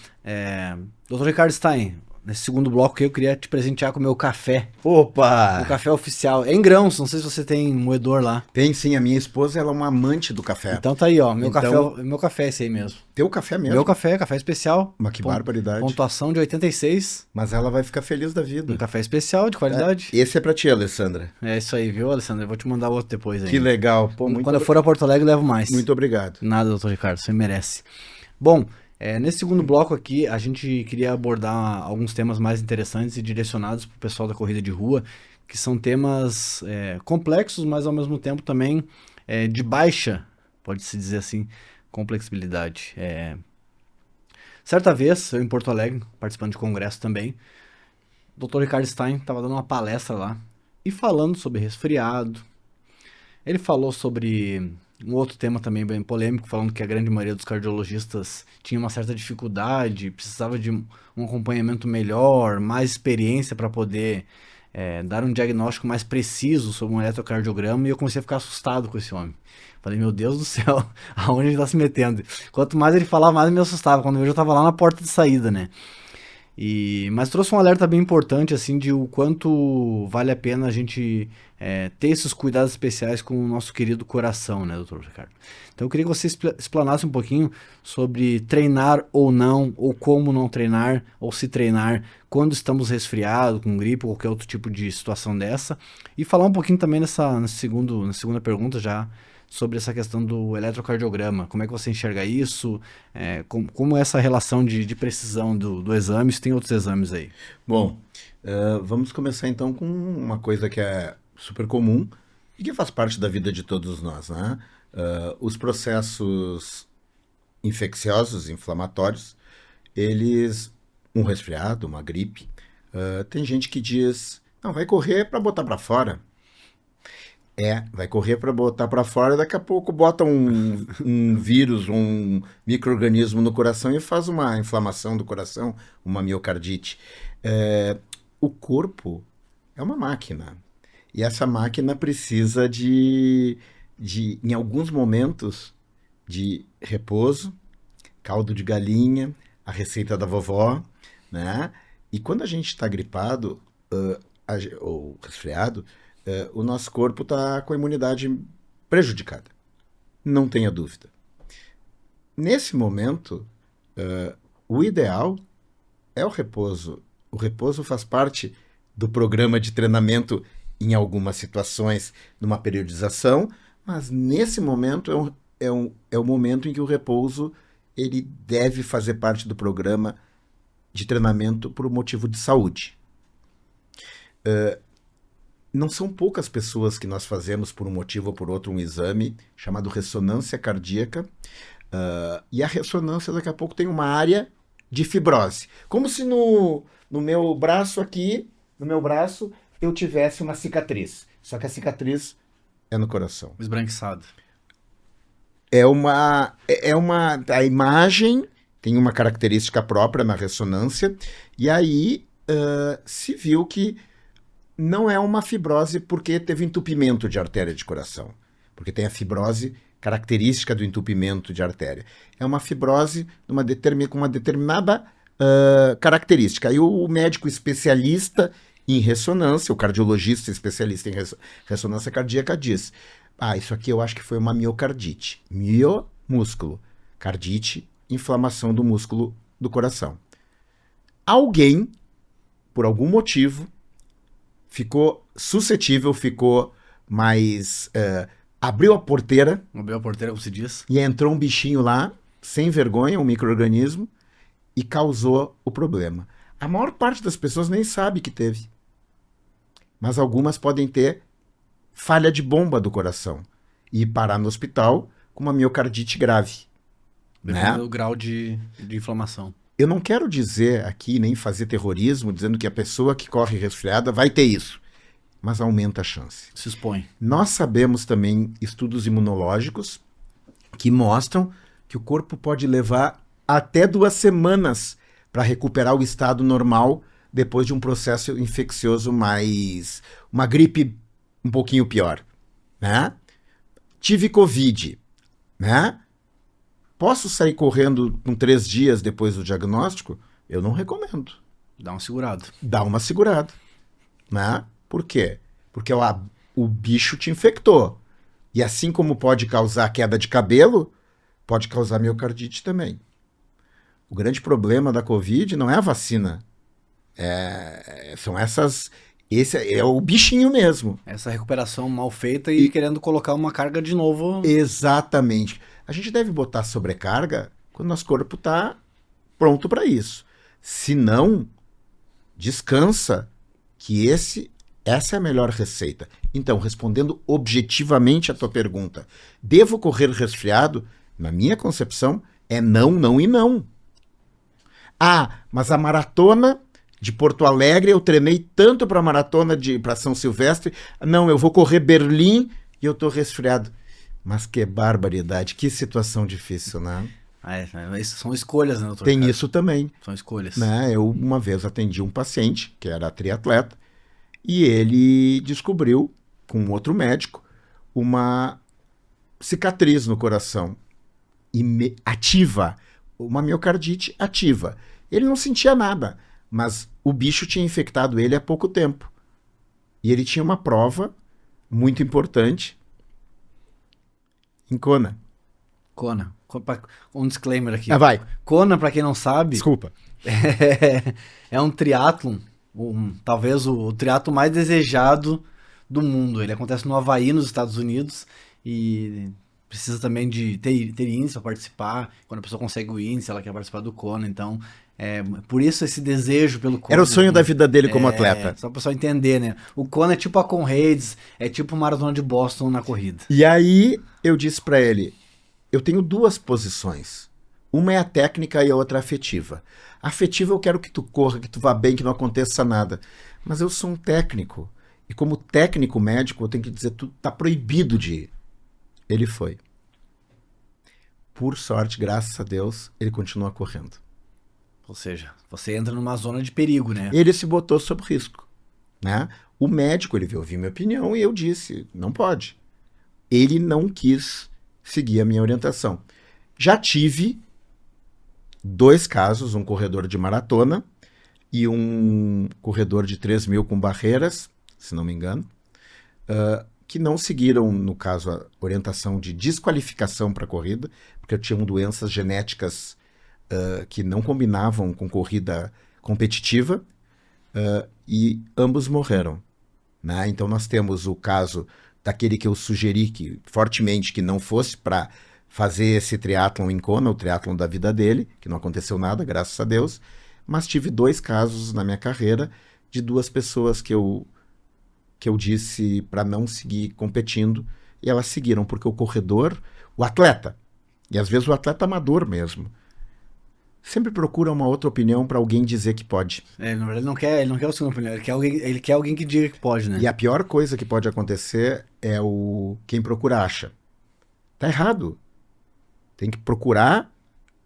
[SPEAKER 1] Dr. Ricardo Stein, nesse segundo bloco eu queria te presentear com o meu café.
[SPEAKER 2] Opa!
[SPEAKER 1] O café oficial. É em grãos, não sei se você tem moedor lá.
[SPEAKER 2] Tem sim, a minha esposa ela é uma amante do café.
[SPEAKER 1] Então tá aí, ó. Meu
[SPEAKER 2] Então-
[SPEAKER 1] café é esse aí mesmo.
[SPEAKER 2] Teu café mesmo.
[SPEAKER 1] Meu café especial.
[SPEAKER 2] Mas que barbaridade.
[SPEAKER 1] Pontuação de 86.
[SPEAKER 2] Mas ela vai ficar feliz da vida.
[SPEAKER 1] Um café especial, de qualidade.
[SPEAKER 2] Esse é pra ti, Alessandra.
[SPEAKER 1] É isso aí, viu, Alessandro? Eu vou te mandar outro depois aí.
[SPEAKER 2] Que legal. Pô,
[SPEAKER 1] Quando eu for a Porto Alegre, levo mais.
[SPEAKER 2] muito obrigado.
[SPEAKER 1] Nada, doutor Ricardo, você merece. Bom, nesse segundo bloco aqui, a gente queria abordar alguns temas mais interessantes e direcionados para o pessoal da corrida de rua, que são temas complexos, mas ao mesmo tempo também de baixa, pode-se dizer assim, complexibilidade. Certa vez, eu em Porto Alegre, participando de congresso também, o Dr. Ricardo Stein estava dando uma palestra lá E falando sobre resfriado, ele falou sobre um outro tema também bem polêmico, falando que a grande maioria dos cardiologistas tinha uma certa dificuldade, precisava de um acompanhamento melhor, mais experiência para poder dar um diagnóstico mais preciso sobre um eletrocardiograma, e eu comecei a ficar assustado com esse homem. Falei, meu Deus do céu, aonde ele tá se metendo? Quanto mais ele falava, mais eu me assustava. Quando eu já tava lá na porta de saída, né? Mas trouxe um alerta bem importante, assim, de o quanto vale a pena a gente ter esses cuidados especiais com o nosso querido coração, né, doutor Ricardo? Então eu queria que você explanasse um pouquinho sobre treinar ou não, ou como não treinar, ou se treinar quando estamos resfriados, com gripe, ou qualquer outro tipo de situação dessa. E falar um pouquinho também na segunda pergunta já, sobre essa questão do eletrocardiograma. Como é que você enxerga isso? Como é essa relação de precisão do exame? Se tem outros exames aí?
[SPEAKER 2] Bom, vamos começar então com uma coisa que é super comum e que faz parte da vida de todos nós, né? Os processos infecciosos, inflamatórios, um resfriado, uma gripe, tem gente que diz, não, vai correr para botar para fora. Vai correr para botar para fora, daqui a pouco bota um vírus, um micro-organismo no coração e faz uma inflamação do coração, uma miocardite. O corpo é uma máquina, e essa máquina precisa em alguns momentos, de repouso, caldo de galinha, a receita da vovó, né? E quando a gente está gripado ou resfriado, o nosso corpo está com a imunidade prejudicada. Não tenha dúvida. Nesse momento, o ideal é o repouso. O repouso faz parte do programa de treinamento em algumas situações, numa periodização, mas nesse momento é o momento em que o repouso ele deve fazer parte do programa de treinamento por motivo de saúde. Não são poucas pessoas que nós fazemos por um motivo ou por outro um exame chamado ressonância cardíaca, e a ressonância daqui a pouco tem uma área de fibrose. Como se no meu braço aqui, eu tivesse uma cicatriz. Só que a cicatriz é no coração.
[SPEAKER 1] Esbranquiçado.
[SPEAKER 2] A imagem tem uma característica própria na ressonância, e aí se viu que não é uma fibrose porque teve entupimento de artéria de coração. Porque tem a fibrose característica do entupimento de artéria. É uma fibrose com uma determinada característica. Aí o médico especialista em ressonância, o cardiologista especialista em ressonância cardíaca diz, isso aqui eu acho que foi uma miocardite. Músculo. Cardite, inflamação do músculo do coração. Alguém, por algum motivo, ficou suscetível, ficou mais... abriu a porteira,
[SPEAKER 1] como se diz.
[SPEAKER 2] E entrou um bichinho lá, sem vergonha, um micro-organismo, e causou o problema. A maior parte das pessoas nem sabe que teve. Mas algumas podem ter falha de bomba do coração e parar no hospital com uma miocardite grave.
[SPEAKER 1] Depende do grau de inflamação.
[SPEAKER 2] Eu não quero dizer aqui, nem fazer terrorismo, dizendo que a pessoa que corre resfriada vai ter isso, mas aumenta a chance.
[SPEAKER 1] Se expõe.
[SPEAKER 2] Nós sabemos também estudos imunológicos que mostram que o corpo pode levar até 2 semanas para recuperar o estado normal depois de um processo infeccioso uma gripe um pouquinho pior, né? Tive Covid, né? Posso sair correndo com 3 dias depois do diagnóstico? Eu não recomendo.
[SPEAKER 1] Dá uma segurada.
[SPEAKER 2] Né? Por quê? Porque o bicho te infectou. E assim como pode causar queda de cabelo, pode causar miocardite também. O grande problema da Covid não é a vacina. Esse é o bichinho mesmo.
[SPEAKER 1] Essa recuperação mal feita e querendo colocar uma carga de novo.
[SPEAKER 2] Exatamente. A gente deve botar sobrecarga quando nosso corpo está pronto para isso. Se não, descansa, que essa é a melhor receita. Então, respondendo objetivamente a tua pergunta, devo correr resfriado? Na minha concepção, é não, não e não. Mas a maratona De Porto Alegre, eu treinei tanto para maratona para São Silvestre. Não, eu vou correr Berlim e eu tô resfriado. Mas que barbaridade, que situação difícil, né?
[SPEAKER 1] Isso são escolhas, né, doutor?
[SPEAKER 2] Tem isso também.
[SPEAKER 1] São escolhas.
[SPEAKER 2] Né? Eu uma vez atendi um paciente, que era triatleta, e ele descobriu, com outro médico, uma cicatriz no coração ativa, uma miocardite ativa. Ele não sentia nada, mas o bicho tinha infectado ele há pouco tempo. E ele tinha uma prova muito importante em Kona.
[SPEAKER 1] Kona. Um disclaimer aqui.
[SPEAKER 2] Vai.
[SPEAKER 1] Kona, pra quem não sabe...
[SPEAKER 2] Desculpa.
[SPEAKER 1] É um triatlon, talvez o triatlo mais desejado do mundo. Ele acontece no Havaí, nos Estados Unidos, e precisa também de ter índice para participar. Quando a pessoa consegue o índice, ela quer participar do Kona. Então, por isso esse desejo pelo Kona.
[SPEAKER 2] Era o sonho da vida dele como atleta.
[SPEAKER 1] Só para o pessoal entender, né? O Kona é tipo a Conrads, é tipo o Maratona de Boston na corrida.
[SPEAKER 2] E aí eu disse para ele, eu tenho duas posições. Uma é a técnica e a outra a afetiva. A afetiva eu quero que tu corra, que tu vá bem, que não aconteça nada. Mas eu sou um técnico. E como técnico médico, eu tenho que dizer, tu tá proibido de ir. Ele foi. Por sorte, graças a Deus, ele continua correndo.
[SPEAKER 1] Ou seja, você entra numa zona de perigo, né?
[SPEAKER 2] Ele se botou sob risco. Né? O médico, ele veio ouvir minha opinião e eu disse, não pode. Ele não quis seguir a minha orientação. Já tive 2 casos, um corredor de maratona e um corredor de 3.000 com barreiras, se não me engano, que não seguiram, no caso, a orientação de desqualificação para a corrida, porque tinham doenças genéticas que não combinavam com corrida competitiva, e ambos morreram. Né? Então nós temos o caso daquele que eu sugeri fortemente que não fosse para fazer esse triatlon em Kona, o triatlon da vida dele, que não aconteceu nada, graças a Deus, mas tive 2 casos na minha carreira de 2 pessoas que eu disse para não seguir competindo, e elas seguiram, porque o corredor, o atleta, e às vezes o atleta amador mesmo, sempre procura uma outra opinião para alguém dizer que pode.
[SPEAKER 1] Na verdade, ele não quer a segunda opinião, ele quer alguém que diga que pode, né?
[SPEAKER 2] E a pior coisa que pode acontecer é quem procura acha. Tá errado. Tem que procurar,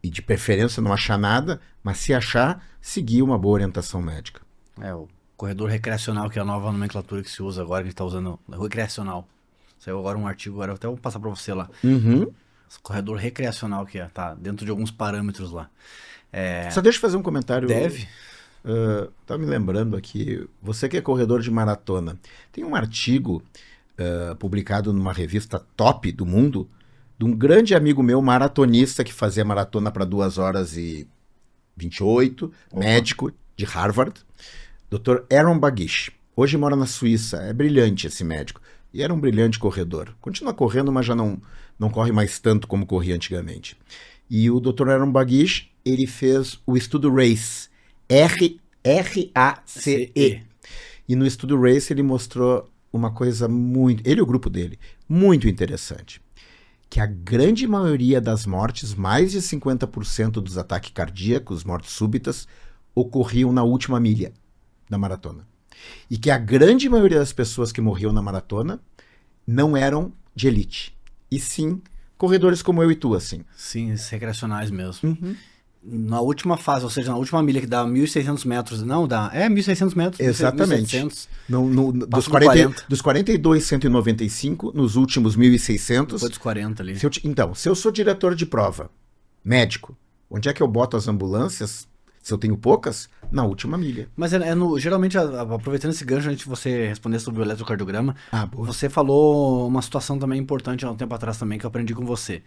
[SPEAKER 2] e de preferência não achar nada, mas se achar, seguir uma boa orientação médica.
[SPEAKER 1] O corredor recreacional, que é a nova nomenclatura que se usa agora, que a gente tá usando, recreacional. Saiu agora um artigo, agora eu até vou passar para você lá.
[SPEAKER 2] Uhum.
[SPEAKER 1] Corredor recreacional, que tá dentro de alguns parâmetros lá.
[SPEAKER 2] Só deixa eu fazer um comentário.
[SPEAKER 1] Deve?
[SPEAKER 2] Tá me lembrando aqui, você que é corredor de maratona, tem um artigo publicado numa revista top do mundo, de um grande amigo meu, maratonista, que fazia maratona para 2h28, médico de Harvard, Dr. Aaron Bagish. Hoje mora na Suíça, é brilhante esse médico. E era um brilhante corredor. Continua correndo, mas já não corre mais tanto como corria antigamente. E o Dr. Aaron Bagish, ele fez o estudo RACE, R-A-C-E. E no estudo RACE ele mostrou uma coisa ele e o grupo dele, muito interessante. Que a grande maioria das mortes, mais de 50% dos ataques cardíacos, mortes súbitas, ocorriam na última milha da maratona. E que a grande maioria das pessoas que morriam na maratona não eram de elite, e sim corredores como eu e tu, assim.
[SPEAKER 1] Sim, esses recreacionais mesmo.
[SPEAKER 2] Uhum.
[SPEAKER 1] Na última fase, ou seja, na última milha, que dá 1.600 metros, não dá, 1.600 metros.
[SPEAKER 2] Exatamente.
[SPEAKER 1] 1.700,
[SPEAKER 2] dos 42,195, nos últimos 1.600.
[SPEAKER 1] Depois dos 40 ali.
[SPEAKER 2] Então, se eu sou diretor de prova, médico, onde é que eu boto as ambulâncias? Se eu tenho poucas, na última milha.
[SPEAKER 1] Mas geralmente, aproveitando esse gancho, antes de você responder sobre o eletrocardiograma, você falou uma situação também importante há um tempo atrás também, que eu aprendi com você.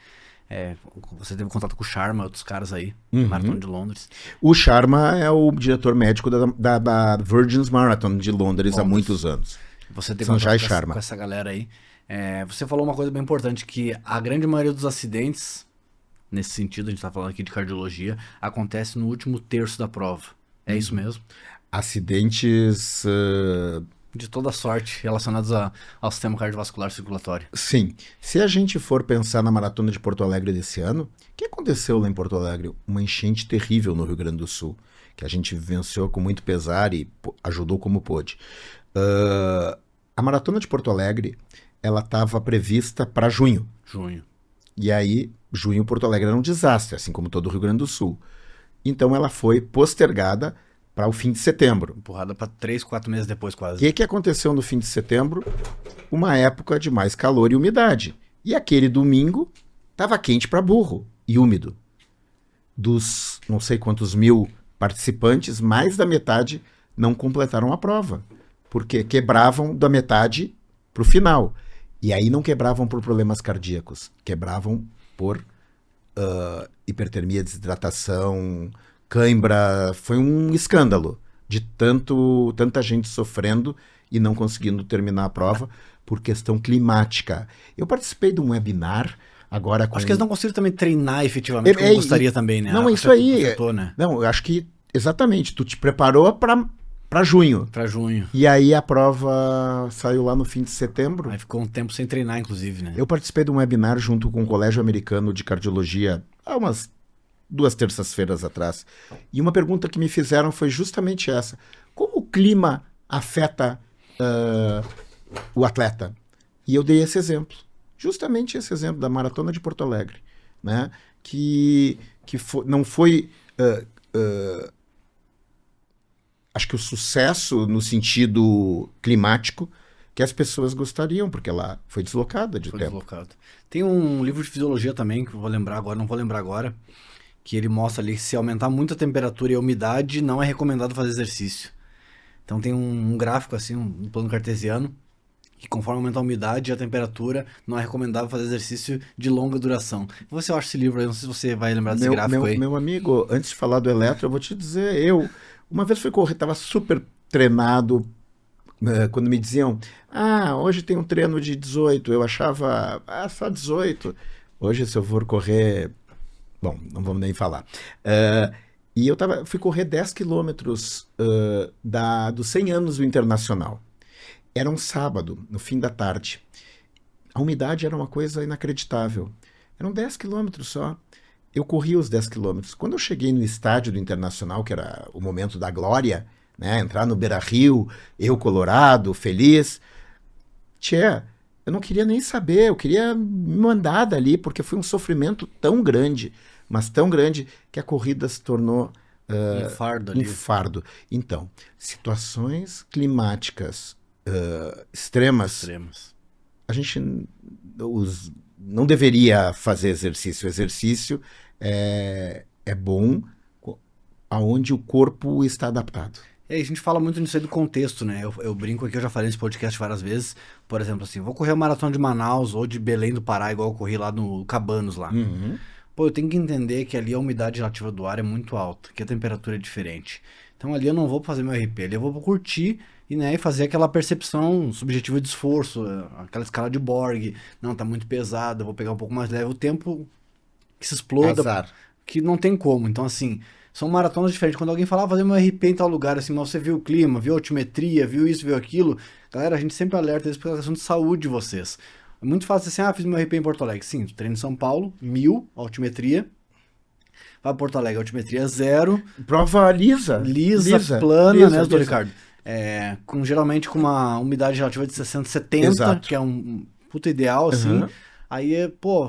[SPEAKER 1] Você teve contato com o Sharma, outros caras aí, Maratona de Londres.
[SPEAKER 2] O Sharma é o diretor médico da Virgin's Marathon de Londres há muitos anos.
[SPEAKER 1] Você teve contato com essa galera aí. Você falou uma coisa bem importante, que a grande maioria dos acidentes, nesse sentido, a gente está falando aqui de cardiologia, acontece no último terço da prova. É isso mesmo?
[SPEAKER 2] Acidentes
[SPEAKER 1] De toda sorte relacionados ao sistema cardiovascular circulatório.
[SPEAKER 2] Sim. Se a gente for pensar na Maratona de Porto Alegre desse ano, o que aconteceu lá em Porto Alegre? Uma enchente terrível no Rio Grande do Sul, que a gente vivenciou com muito pesar e ajudou como pôde. A Maratona de Porto Alegre, ela estava prevista para junho.
[SPEAKER 1] Junho.
[SPEAKER 2] E aí, junho, Porto Alegre era um desastre, assim como todo o Rio Grande do Sul. Então ela foi postergada para o fim de setembro.
[SPEAKER 1] Empurrada para 3, 4 meses depois,
[SPEAKER 2] O
[SPEAKER 1] quase.
[SPEAKER 2] que aconteceu no fim de setembro? Uma época de mais calor e umidade. E aquele domingo estava quente para burro e úmido. Dos não sei quantos mil participantes, mais da metade não completaram a prova, porque quebravam da metade para o final. E aí não quebravam por problemas cardíacos, quebravam por hipertermia, desidratação, cãibra. Foi um escândalo de tanta gente sofrendo e não conseguindo terminar a prova por questão climática. Eu participei de um webinar agora com...
[SPEAKER 1] Acho que eles não conseguiram também treinar efetivamente como gostaria também, né?
[SPEAKER 2] Não, é isso aí.
[SPEAKER 1] Afetou, né?
[SPEAKER 2] Não, eu acho que exatamente, tu te preparou para junho.
[SPEAKER 1] Para junho.
[SPEAKER 2] E aí a prova saiu lá no fim de setembro.
[SPEAKER 1] Aí ficou um tempo sem treinar, inclusive, né?
[SPEAKER 2] Eu participei de um webinar junto com o Colégio Americano de Cardiologia há umas 2 terças-feiras atrás. E uma pergunta que me fizeram foi justamente essa. Como o clima afeta o atleta? E eu dei esse exemplo. Justamente esse exemplo da Maratona de Porto Alegre, né? Que não foi... acho que o sucesso no sentido climático que as pessoas gostariam, porque ela foi deslocada de tempo.
[SPEAKER 1] Deslocado. Tem um livro de fisiologia também, que eu vou lembrar agora, não vou lembrar agora, que ele mostra ali que se aumentar muito a temperatura e a umidade, não é recomendado fazer exercício. Então tem um gráfico assim, um plano cartesiano, que conforme aumenta a umidade e a temperatura, não é recomendável fazer exercício de longa duração. Você acha esse livro aí, não sei se você vai lembrar desse gráfico aí.
[SPEAKER 2] Meu amigo, antes de falar do eletro, eu vou te dizer, uma vez fui correr, estava super treinado, quando me diziam, hoje tem um treino de 18, eu achava, só 18. Hoje, se eu for correr, bom, não vamos nem falar. E eu fui correr 10 quilômetros dos 100 anos do Internacional. Era um sábado, no fim da tarde. A umidade era uma coisa inacreditável. Eram 10 quilômetros só. Eu corri os 10 quilômetros. Quando eu cheguei no estádio do Internacional, que era o momento da glória, né, entrar no Beira-Rio, eu colorado, feliz, eu não queria nem saber, eu queria me mandar dali, porque foi um sofrimento tão grande, mas tão grande, que a corrida se tornou
[SPEAKER 1] um fardo ali.
[SPEAKER 2] Um fardo. Então, situações climáticas extremas, a gente não deveria fazer exercício. O exercício é bom aonde o corpo está adaptado.
[SPEAKER 1] A gente fala muito nisso aí do contexto, né? Eu brinco aqui, eu já falei nesse podcast várias vezes. Por exemplo, assim, vou correr a maratona de Manaus ou de Belém do Pará, igual eu corri lá no Cabanos lá.
[SPEAKER 2] Uhum.
[SPEAKER 1] Pô, eu tenho que entender que ali a umidade relativa do ar é muito alta, que a temperatura é diferente. Então ali eu não vou fazer meu RP, ali eu vou curtir e fazer aquela percepção subjetiva de esforço, aquela escala de Borg. Não, tá muito pesado, eu vou pegar um pouco mais leve. O tempo que se exploda,
[SPEAKER 2] Azar.
[SPEAKER 1] que não tem como. Então, assim, são maratonas diferentes. Quando alguém fala, fazer meu RP em tal lugar, assim, mas você viu o clima, viu a altimetria, viu isso, viu aquilo. Galera, a gente sempre alerta isso pela questão de saúde de vocês. É muito fácil assim, fiz meu RP em Porto Alegre. Sim, treino em São Paulo, 1000, altimetria. Vai a Porto Alegre, altimetria 0.
[SPEAKER 2] Prova lisa,
[SPEAKER 1] plana, né, doutor Ricardo? Geralmente com uma umidade relativa de 60, 70,
[SPEAKER 2] exato,
[SPEAKER 1] que é um puta ideal, assim. Aí,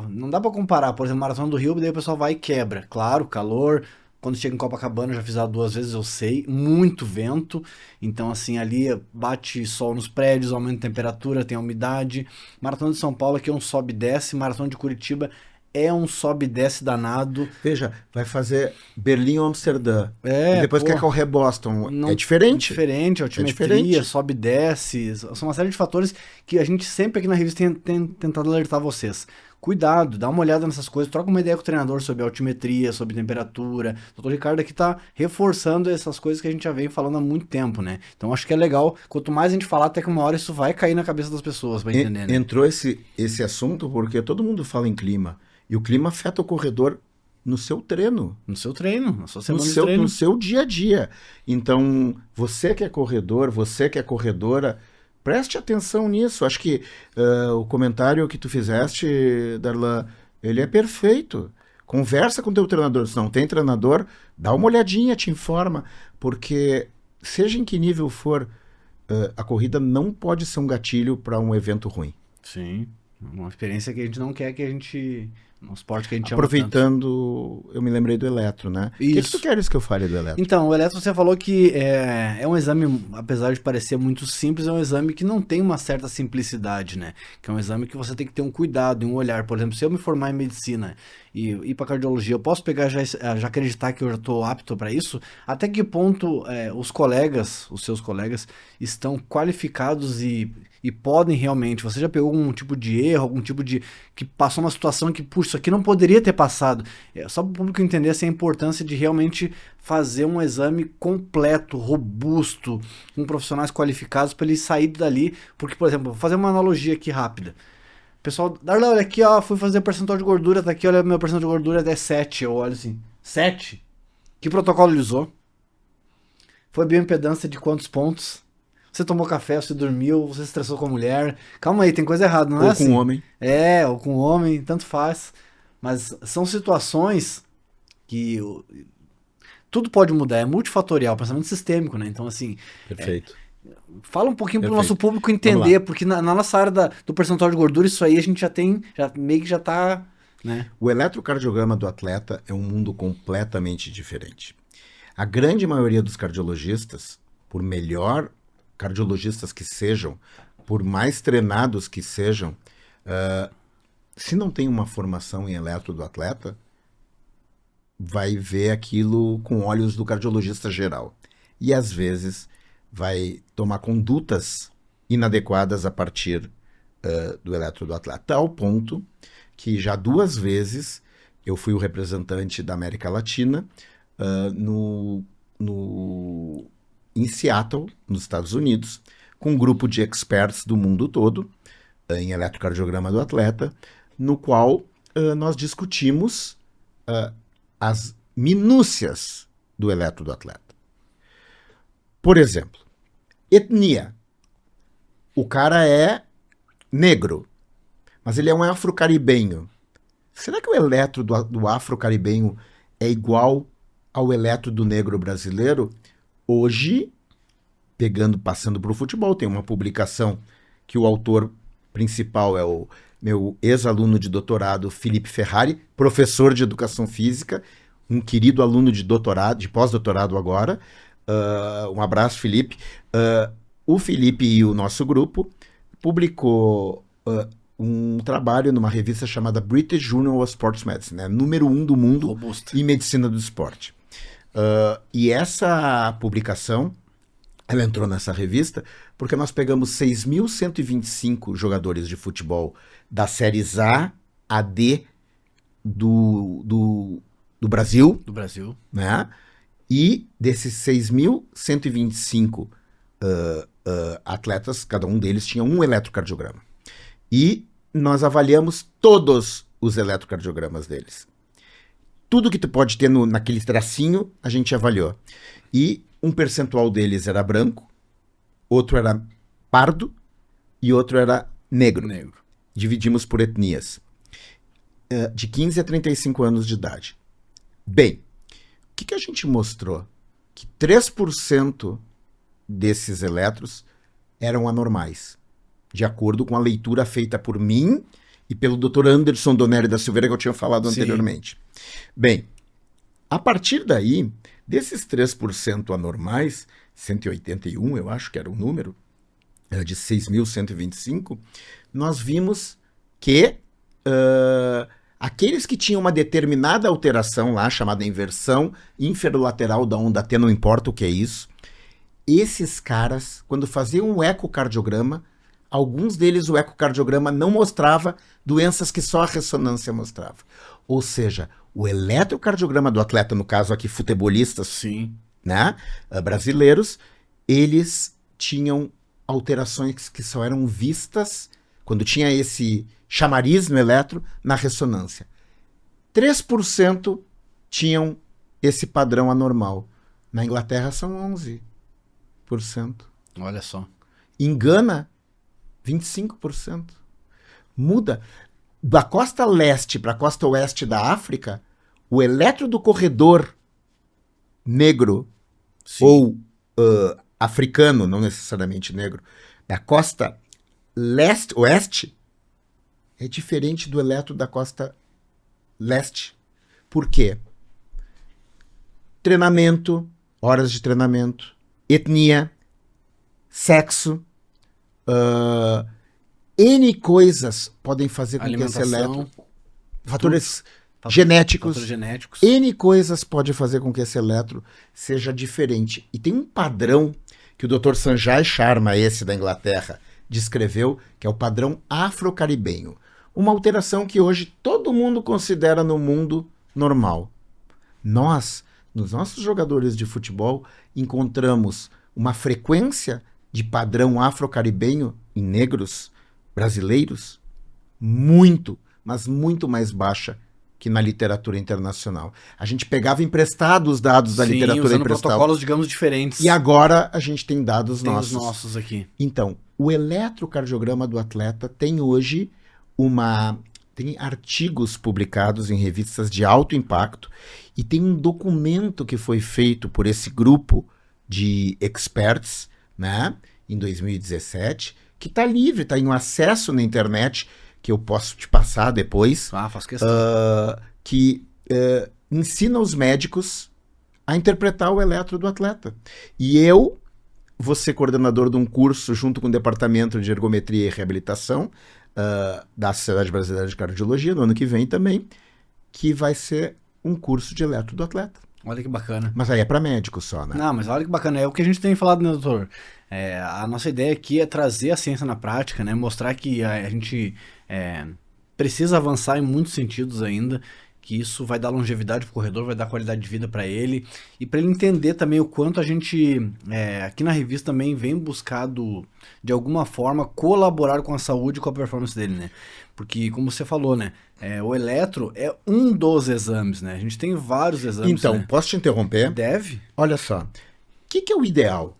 [SPEAKER 1] não dá pra comparar. Por exemplo, Maratona do Rio, daí o pessoal vai e quebra. Claro, calor. Quando chega em Copacabana, já fiz ela 2 vezes, eu sei. Muito vento. Então, assim, ali bate sol nos prédios, aumenta a temperatura, tem a umidade. Maratona de São Paulo aqui é um sobe e desce. Maratona de Curitiba é um sobe e desce danado.
[SPEAKER 2] Veja, vai fazer Berlim ou Amsterdã.
[SPEAKER 1] E
[SPEAKER 2] depois quer correr Boston. É diferente.
[SPEAKER 1] Diferente, altimetria, sobe e desce. São uma série de fatores que a gente sempre aqui na revista tem tentado alertar vocês. Cuidado, dá uma olhada nessas coisas, troca uma ideia com o treinador sobre altimetria, sobre temperatura. O doutor Ricardo aqui tá reforçando essas coisas que a gente já vem falando há muito tempo, né? Então acho que é legal, quanto mais a gente falar, até que uma hora isso vai cair na cabeça das pessoas, vai entender, né?
[SPEAKER 2] Entrou esse assunto porque todo mundo fala em clima. E o clima afeta o corredor no seu treino.
[SPEAKER 1] No seu treino, na sua semana de treino.
[SPEAKER 2] No seu dia a dia. Então, você que é corredor, você que é corredora, Preste atenção nisso. Acho que o comentário que tu fizeste, Darlan, ele é perfeito. Conversa com o teu treinador. Se não tem treinador, dá uma olhadinha, te informa. Porque, seja em que nível for, a corrida não pode ser um gatilho para um evento ruim.
[SPEAKER 1] Sim, uma experiência que a gente não quer que a gente... Um esporte que a gente ama tanto.
[SPEAKER 2] Aproveitando, eu me lembrei do eletro, né? O que tu queres que eu fale do eletro?
[SPEAKER 1] Então, o eletro você falou que é um exame, apesar de parecer muito simples, é um exame que não tem uma certa simplicidade, né? Que é um exame que você tem que ter um cuidado, um olhar. Por exemplo, se eu me formar em medicina e ir para cardiologia, eu posso pegar já acreditar que eu já estou apto para isso? Até que ponto os seus colegas, estão qualificados e podem realmente... Você já pegou algum tipo de erro, algum tipo de... que passou uma situação que, puxa, isso aqui não poderia ter passado. Só para o público entender assim, a importância de realmente fazer um exame completo, robusto, com profissionais qualificados para ele sair dali. Porque, por exemplo, vou fazer uma analogia aqui rápida. Pessoal, Darla, olha aqui, ó, fui fazer percentual de gordura, tá aqui, olha, meu percentual de gordura é 7. Eu olho assim, 7? Que protocolo ele usou? Foi bioimpedância de quantos pontos? Você tomou café, você dormiu, você se estressou com a mulher. Calma aí, tem coisa errada, não é assim?
[SPEAKER 2] Ou com homem.
[SPEAKER 1] Ou com homem, tanto faz. Mas são situações que tudo pode mudar, é multifatorial, pensamento sistêmico, né? Então, assim,
[SPEAKER 2] Perfeito.
[SPEAKER 1] fala um pouquinho pro nosso público entender, porque na nossa área do percentual de gordura, isso aí a gente meio que já tá, né?
[SPEAKER 2] O eletrocardiograma do atleta é um mundo completamente diferente. A grande maioria dos cardiologistas, por melhor cardiologistas que sejam, por mais treinados que sejam, se não tem uma formação em eletro do atleta, vai ver aquilo com olhos do cardiologista geral. E às vezes vai tomar condutas inadequadas a partir do eletro do atleta. Ao ponto que já 2 vezes eu fui o representante da América Latina em Seattle, nos Estados Unidos, com um grupo de experts do mundo todo em eletrocardiograma do atleta, no qual nós discutimos as minúcias do eletro do atleta. Por exemplo, etnia. O cara é negro, mas ele é um afro-caribenho. Será que o eletro do afro-caribenho é igual ao eletro do negro brasileiro? Hoje, passando para o futebol, tem uma publicação que o autor principal é o meu ex-aluno de doutorado, Felipe Ferrari, professor de educação física, um querido aluno de doutorado, de pós-doutorado agora. Um abraço, Felipe. O Felipe e o nosso grupo publicou um trabalho numa revista chamada British Journal of Sports Medicine, né? Número 1 do mundo
[SPEAKER 1] Robusta.
[SPEAKER 2] em medicina do esporte. E essa publicação, ela entrou nessa revista porque nós pegamos 6.125 jogadores de futebol das séries A a D do Brasil.
[SPEAKER 1] Do Brasil.
[SPEAKER 2] Né? E desses 6.125 atletas, cada um deles tinha um eletrocardiograma. E nós avaliamos todos os eletrocardiogramas deles. Tudo que tu pode ter naquele tracinho, a gente avaliou. E um percentual deles era branco, outro era pardo e outro era negro. Dividimos por etnias. De 15 a 35 anos de idade. Bem, o que a gente mostrou? Que 3% desses eletros eram anormais, de acordo com a leitura feita por mim e pelo Dr. Anderson Donelli da Silveira, que eu tinha falado anteriormente. Bem, a partir daí, desses 3% anormais, 181 eu acho que era o número, de 6.125, nós vimos que aqueles que tinham uma determinada alteração lá, chamada inversão inferolateral da onda T, não importa o que é isso, esses caras, quando faziam um ecocardiograma, alguns deles o ecocardiograma não mostrava doenças que só a ressonância mostrava. Ou seja, o eletrocardiograma do atleta, no caso aqui futebolistas, né, brasileiros, eles tinham alterações que só eram vistas quando tinha esse chamariz no eletro na ressonância. 3% tinham esse padrão anormal. Na Inglaterra são 11%.
[SPEAKER 1] Olha só.
[SPEAKER 2] Em Gana, 25%. Muda. Da costa leste para a costa oeste da África, o eletro do corredor negro
[SPEAKER 1] Sim.
[SPEAKER 2] ou africano, não necessariamente negro, da costa oeste, é diferente do eletro da costa leste. Por quê? Treinamento, horas de treinamento, etnia, sexo, N coisas podem fazer com que esse eletro... Fatores genéticos.
[SPEAKER 1] Fatores genéticos.
[SPEAKER 2] N coisas pode fazer com que esse eletro seja diferente. E tem um padrão que o Dr. Sanjay Sharma, esse da Inglaterra, descreveu, que é o padrão afro-caribenho. Uma alteração que hoje todo mundo considera no mundo normal. Nós, nos nossos jogadores de futebol, encontramos uma frequência de padrão afro-caribenho em negros brasileiros muito, mas muito mais baixa que na literatura internacional. A gente pegava emprestados dados da literatura
[SPEAKER 1] usando
[SPEAKER 2] emprestada.
[SPEAKER 1] protocolos, digamos, diferentes.
[SPEAKER 2] E agora a gente tem dados
[SPEAKER 1] tem
[SPEAKER 2] nossos.
[SPEAKER 1] os nossos aqui.
[SPEAKER 2] Então, o eletrocardiograma do atleta tem hoje tem artigos publicados em revistas de alto impacto e tem um documento que foi feito por esse grupo de experts, né, em 2017, que está livre, está em acesso na internet, que eu posso te passar depois,
[SPEAKER 1] Faço questão.
[SPEAKER 2] que ensina os médicos a interpretar o eletro do atleta. E eu vou ser coordenador de um curso junto com o Departamento de Ergometria e Reabilitação da Sociedade Brasileira de Cardiologia, no ano que vem também, que vai ser um curso de eletro do atleta.
[SPEAKER 1] Olha que bacana.
[SPEAKER 2] Mas aí é para médico só, né?
[SPEAKER 1] Não, mas olha que bacana. É o que a gente tem falado, né, doutor? A nossa ideia aqui é trazer a ciência na prática, né? Mostrar que a gente precisa avançar em muitos sentidos ainda, que isso vai dar longevidade pro corredor, vai dar qualidade de vida para ele, e para ele entender também o quanto a gente, aqui na revista também vem buscado, de alguma forma, colaborar com a saúde e com a performance dele, né? Porque, como você falou, né? O eletro é um dos exames, né? A gente tem vários exames.
[SPEAKER 2] Então,
[SPEAKER 1] né?
[SPEAKER 2] posso te interromper?
[SPEAKER 1] Deve?
[SPEAKER 2] Olha só, o que é o ideal?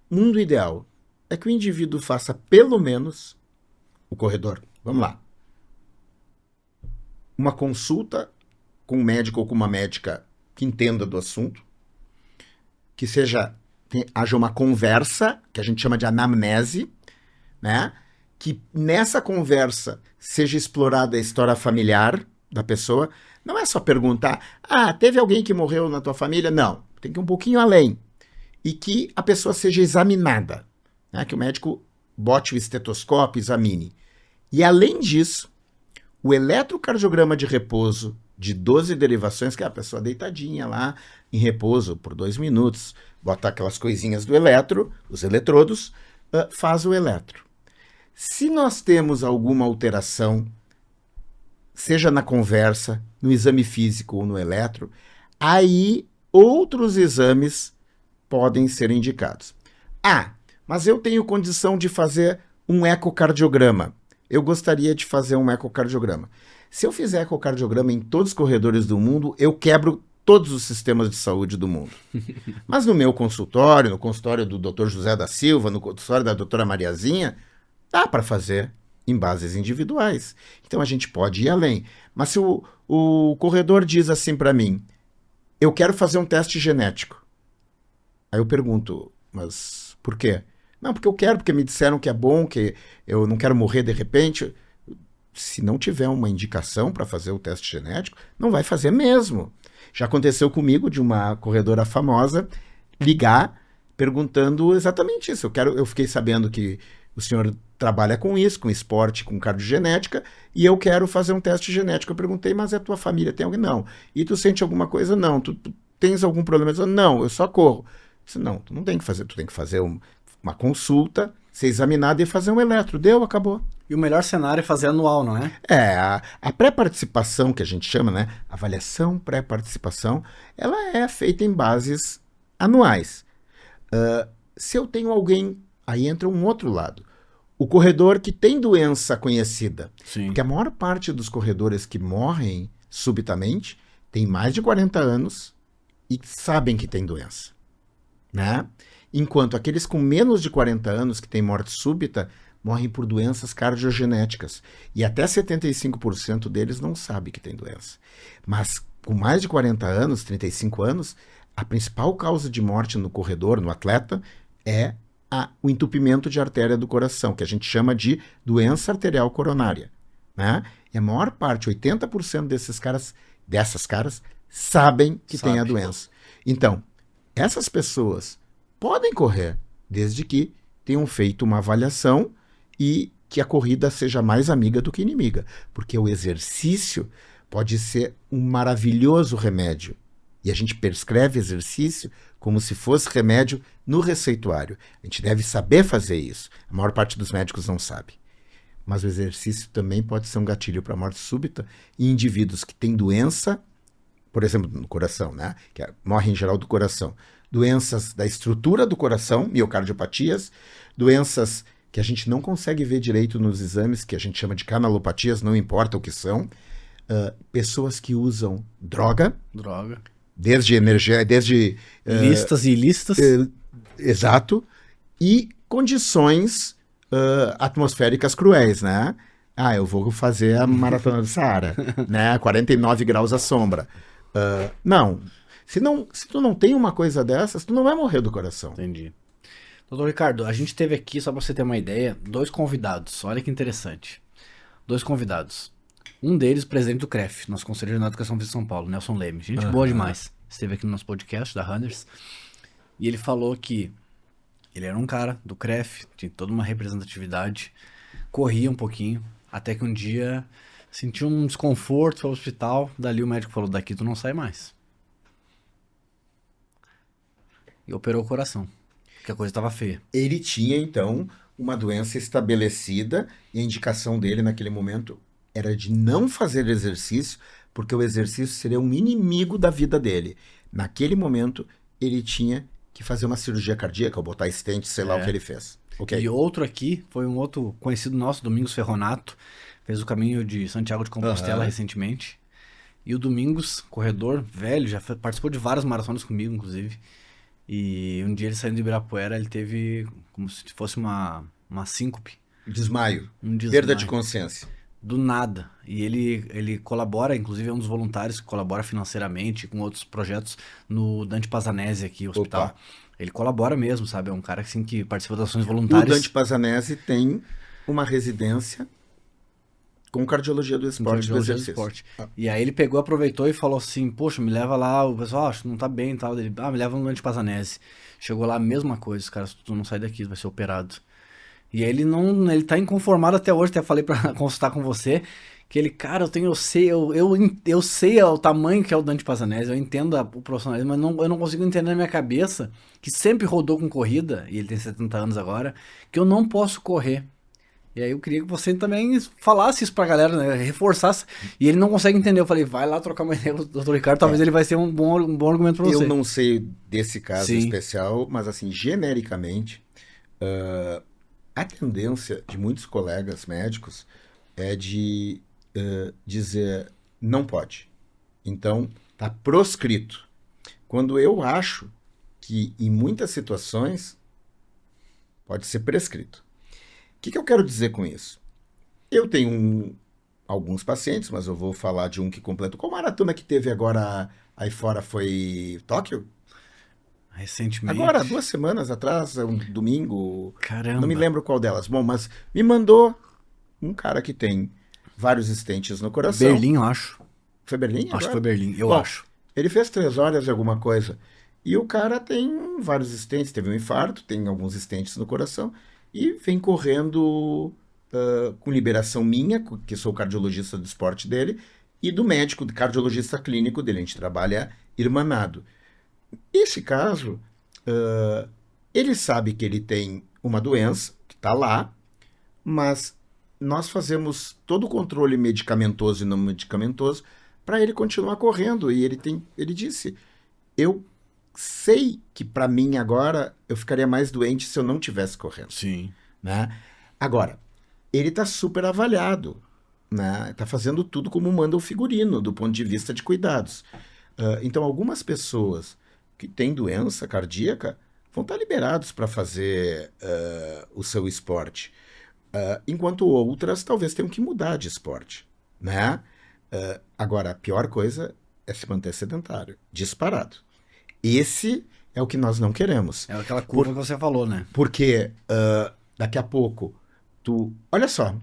[SPEAKER 2] O mundo ideal é que o indivíduo faça pelo menos, o corredor, vamos lá, uma consulta com um médico ou com uma médica que entenda do assunto, que haja uma conversa, que a gente chama de anamnese, né? Que nessa conversa seja explorada a história familiar da pessoa. Não é só perguntar, teve alguém que morreu na tua família? Não, tem que ir um pouquinho além. E que a pessoa seja examinada, né? Que o médico bote o estetoscópio, examine. E além disso, o eletrocardiograma de repouso de 12 derivações, que é a pessoa deitadinha lá em repouso por 2 minutos, bota aquelas coisinhas do eletro, os eletrodos, faz o eletro. Se nós temos alguma alteração, seja na conversa, no exame físico ou no eletro, aí outros exames podem ser indicados. Mas eu tenho condição de fazer um ecocardiograma. Eu gostaria de fazer um ecocardiograma. Se eu fizer ecocardiograma em todos os corredores do mundo, eu quebro todos os sistemas de saúde do mundo. Mas no meu consultório, no consultório do Dr. José da Silva, no consultório da doutora Mariazinha, dá para fazer em bases individuais. Então a gente pode ir além. Mas se o corredor diz assim para mim, eu quero fazer um teste genético. Aí eu pergunto, mas por quê? Não, porque eu quero, porque me disseram que é bom, que eu não quero morrer de repente. Se não tiver uma indicação para fazer o teste genético, não vai fazer mesmo. Já aconteceu comigo de uma corredora famosa ligar perguntando exatamente isso. Eu fiquei sabendo que o senhor trabalha com isso, com esporte, com cardiogenética, e eu quero fazer um teste genético. Eu perguntei, mas a tua família tem alguém? Não. E tu sente alguma coisa? Não. Tu tens algum problema? Eu disse, não, eu só corro. Eu disse, não, tu não tem que fazer, tu tem que fazer uma consulta, ser examinado e fazer um eletro. Deu, acabou.
[SPEAKER 1] E o melhor cenário é fazer anual, não é?
[SPEAKER 2] A pré-participação, que a gente chama, né? Avaliação pré-participação, ela é feita em bases anuais. Se eu tenho alguém, aí entra um outro lado. O corredor que tem doença conhecida.
[SPEAKER 1] Sim.
[SPEAKER 2] Porque a maior parte dos corredores que morrem subitamente tem mais de 40 anos e sabem que tem doença, né? Enquanto aqueles com menos de 40 anos que têm morte súbita, morrem por doenças cardiogenéticas. E até 75% deles não sabe que tem doença. Mas com mais de 40 anos, 35 anos, a principal causa de morte no corredor, no atleta, é o entupimento de artéria do coração, que a gente chama de doença arterial coronária, né? E a maior parte, 80% dessas caras, sabem que tem a doença. Então, essas pessoas podem correr, desde que tenham feito uma avaliação e que a corrida seja mais amiga do que inimiga, porque o exercício pode ser um maravilhoso remédio. E a gente prescreve exercício como se fosse remédio no receituário. A gente deve saber fazer isso. A maior parte dos médicos não sabe. Mas o exercício também pode ser um gatilho para a morte súbita em indivíduos que têm doença, por exemplo, no coração, né? Que morre em geral do coração. Doenças da estrutura do coração, miocardiopatias, doenças que a gente não consegue ver direito nos exames, que a gente chama de canalopatias, não importa o que são, pessoas que usam droga, desde energia, desde
[SPEAKER 1] listas e listas,
[SPEAKER 2] exato, e condições atmosféricas cruéis, né? Eu vou fazer a maratona do Saara, né? 49 graus à sombra. Não. Se tu não tem uma coisa dessas, tu não vai morrer do coração.
[SPEAKER 1] Entendi. Doutor Ricardo, a gente teve aqui, só para você ter uma ideia, 2 convidados. Olha que interessante. 2 convidados. Um deles, presidente do CREF, nosso Conselho Regional de Educação de São Paulo, Nelson Leme. Gente boa demais. Esteve aqui no nosso podcast da Runners. E ele falou que ele era um cara do CREF, tinha toda uma representatividade, corria um pouquinho, até que um dia sentiu um desconforto, foi ao hospital, dali o médico falou, daqui tu não sai mais. E operou o coração, porque a coisa estava feia.
[SPEAKER 2] Ele tinha, então, uma doença estabelecida e a indicação dele naquele momento era de não fazer exercício, porque o exercício seria um inimigo da vida dele. Naquele momento, ele tinha que fazer uma cirurgia cardíaca, ou botar stent, sei lá o que ele fez. Okay.
[SPEAKER 1] E outro aqui, foi um outro conhecido nosso, Domingos Ferronato, fez o caminho de Santiago de Compostela recentemente. E o Domingos, corredor velho, já participou de várias maratonas comigo, inclusive. E um dia ele saindo de Ibirapuera, ele teve como se fosse uma síncope.
[SPEAKER 2] Desmaio. Perda de consciência.
[SPEAKER 1] Do nada. E ele colabora, inclusive é um dos voluntários que colabora financeiramente com outros projetos no Dante Pazanese aqui, o hospital. Opa. Ele colabora mesmo, sabe? É um cara assim, que participa das ações voluntárias.
[SPEAKER 2] O Dante Pazanese tem uma residência com cardiologia do esporte, do exercício.
[SPEAKER 1] E aí ele pegou, aproveitou e falou assim, poxa, me leva lá, o pessoal, acho que não tá bem e tal. Ele, me leva no Dante Pazanese. Chegou lá, a mesma coisa, os caras, tu não sai daqui, vai ser operado. E aí ele tá inconformado até hoje, até falei pra consultar com você, que ele, cara, eu sei o tamanho que é o Dante Pazanese, eu entendo o profissionalismo, mas eu não consigo entender na minha cabeça, que sempre rodou com corrida, e ele tem 70 anos agora, que eu não posso correr. E aí eu queria que você também falasse isso pra galera, né? Reforçasse. E ele não consegue entender. Eu falei, vai lá trocar uma ideia com o Dr. Ricardo, talvez ele vai ser um bom argumento pra você.
[SPEAKER 2] Eu não sei desse caso especial, mas assim, genericamente, a tendência de muitos colegas médicos é de dizer, não pode. Então, tá proscrito. Quando eu acho que em muitas situações pode ser prescrito. O que eu quero dizer com isso? Eu tenho alguns pacientes, mas eu vou falar de um que completou. Qual maratona que teve agora aí fora foi Tóquio?
[SPEAKER 1] Recentemente.
[SPEAKER 2] Agora, 2 semanas atrás, um domingo.
[SPEAKER 1] Caramba.
[SPEAKER 2] Não me lembro qual delas. Bom, mas me mandou um cara que tem vários stents no coração.
[SPEAKER 1] Berlim, eu acho.
[SPEAKER 2] Foi Berlim?
[SPEAKER 1] Acho que foi Berlim, eu acho.
[SPEAKER 2] Ele fez 3 horas de alguma coisa. E o cara tem vários stents, teve um infarto, tem alguns stents no coração. E vem correndo com liberação minha, que sou o cardiologista do esporte dele, e do médico, do cardiologista clínico dele. A gente trabalha irmanado. Esse caso, ele sabe que ele tem uma doença, que está lá, mas nós fazemos todo o controle medicamentoso e não medicamentoso para ele continuar correndo. E ele disse, eu sei que para mim agora eu ficaria mais doente se eu não tivesse correndo.
[SPEAKER 1] Sim.
[SPEAKER 2] Né? Agora, ele está super avaliado, né? Está fazendo tudo como manda o figurino, do ponto de vista de cuidados. Então, algumas pessoas que têm doença cardíaca vão estar liberados para fazer o seu esporte. Enquanto outras talvez tenham que mudar de esporte, né? Agora, a pior coisa é se manter sedentário, disparado. Esse é o que nós não queremos.
[SPEAKER 1] É aquela curva que você falou, né?
[SPEAKER 2] Porque daqui a pouco, olha só,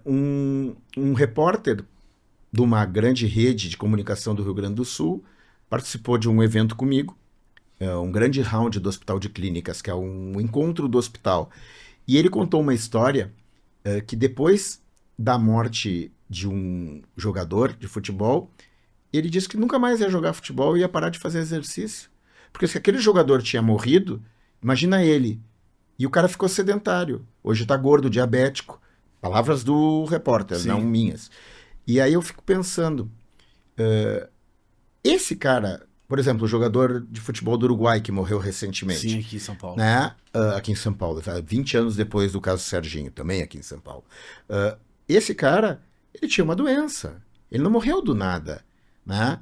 [SPEAKER 2] um repórter de uma grande rede de comunicação do Rio Grande do Sul participou de um evento comigo, um grande round do Hospital de Clínicas, que é um encontro do hospital. E ele contou uma história que depois da morte de um jogador de futebol, ele disse que nunca mais ia jogar futebol e ia parar de fazer exercício. Porque se aquele jogador tinha morrido, imagina ele. E o cara ficou sedentário. Hoje está gordo, diabético. Palavras do repórter,
[SPEAKER 1] Sim.
[SPEAKER 2] não minhas. E aí eu fico pensando, esse cara, por exemplo, o jogador de futebol do Uruguai que morreu recentemente.
[SPEAKER 1] Sim, aqui em São Paulo.
[SPEAKER 2] Né? Aqui em São Paulo, tá? 20 anos depois do caso Serginho, também aqui em São Paulo. Esse cara, ele tinha uma doença. Ele não morreu do nada. Né?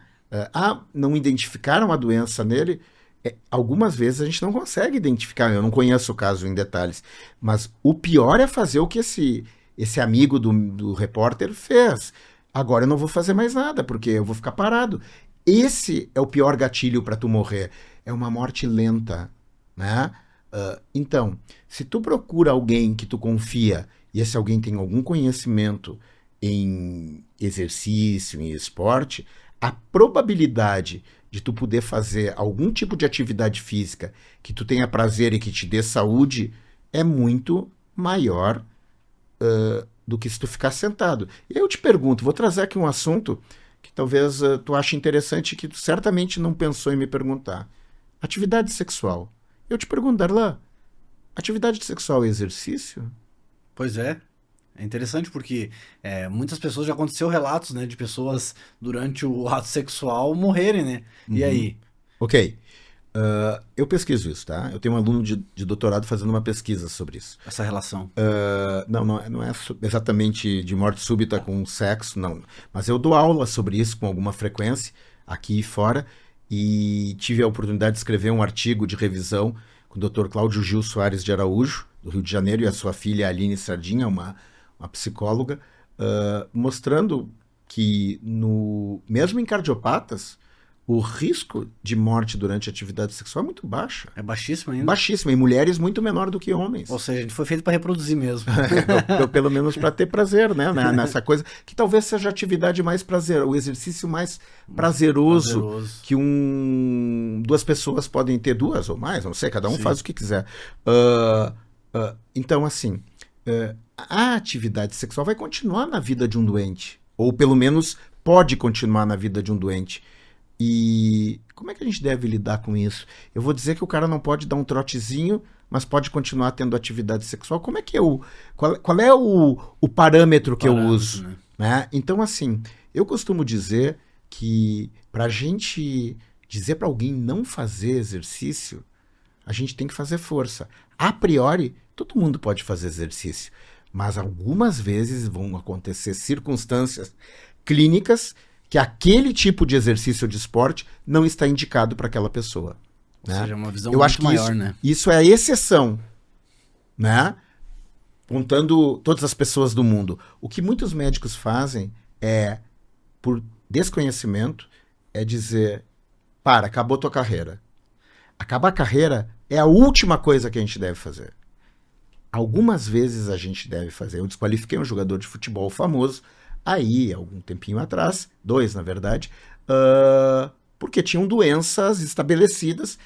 [SPEAKER 2] Não identificaram a doença nele. Algumas vezes a gente não consegue identificar. Eu não conheço o caso em detalhes. Mas o pior é fazer o que esse amigo do repórter fez. Agora eu não vou fazer mais nada, porque eu vou ficar parado. Esse é o pior gatilho para tu morrer. É uma morte lenta. Né? Então, se tu procura alguém que tu confia, e esse alguém tem algum conhecimento em exercício, em esporte, a probabilidade de tu poder fazer algum tipo de atividade física que tu tenha prazer e que te dê saúde é muito maior do que se tu ficar sentado. E aí eu te pergunto, vou trazer aqui um assunto que talvez tu ache interessante, que tu certamente não pensou em me perguntar. Atividade sexual. Eu te pergunto, Darlan, atividade sexual é exercício?
[SPEAKER 1] Pois é. É interessante porque muitas pessoas já aconteceu relatos, né, de pessoas durante o ato sexual morrerem, né? E aí?
[SPEAKER 2] Ok. Eu pesquiso isso, tá? Eu tenho um aluno de doutorado fazendo uma pesquisa sobre isso.
[SPEAKER 1] Essa relação.
[SPEAKER 2] Não é exatamente de morte súbita com sexo, não. Mas eu dou aula sobre isso com alguma frequência, aqui e fora, e tive a oportunidade de escrever um artigo de revisão com o Dr. Cláudio Gil Soares de Araújo, do Rio de Janeiro, e a sua filha Aline Sardinha, uma psicóloga, mostrando que mesmo em cardiopatas, o risco de morte durante a atividade sexual é muito baixo.
[SPEAKER 1] É baixíssimo ainda?
[SPEAKER 2] Baixíssimo. Em mulheres, muito menor do que homens.
[SPEAKER 1] Ou seja, a gente foi feito para reproduzir mesmo.
[SPEAKER 2] Pelo menos para ter prazer, né? Nessa coisa. Que talvez seja a atividade mais prazerosa, o exercício mais prazeroso. Que duas pessoas podem ter, duas ou mais, não sei, cada um faz o que quiser. Então, assim, a atividade sexual vai continuar na vida de um doente. Ou pelo menos pode continuar na vida de um doente. E como é que a gente deve lidar com isso? Eu vou dizer que o cara não pode dar um trotezinho, mas pode continuar tendo atividade sexual. Como é que qual é o parâmetro que eu uso? Né? Então, assim, eu costumo dizer que para a gente dizer para alguém não fazer exercício, a gente tem que fazer força. A priori, todo mundo pode fazer exercício, mas algumas vezes vão acontecer circunstâncias clínicas que aquele tipo de exercício de esporte não está indicado para aquela pessoa.
[SPEAKER 1] Ou seja, uma visão
[SPEAKER 2] Eu
[SPEAKER 1] muito
[SPEAKER 2] acho que
[SPEAKER 1] maior, né?
[SPEAKER 2] Isso é a exceção, né? Contando todas as pessoas do mundo. O que muitos médicos fazem por desconhecimento, é dizer, acabou tua carreira. Acabar a carreira é a última coisa que a gente deve fazer. Algumas vezes a gente deve fazer. Eu desqualifiquei um jogador de futebol famoso, aí, algum tempinho atrás, 2 na verdade, porque tinham doenças estabelecidas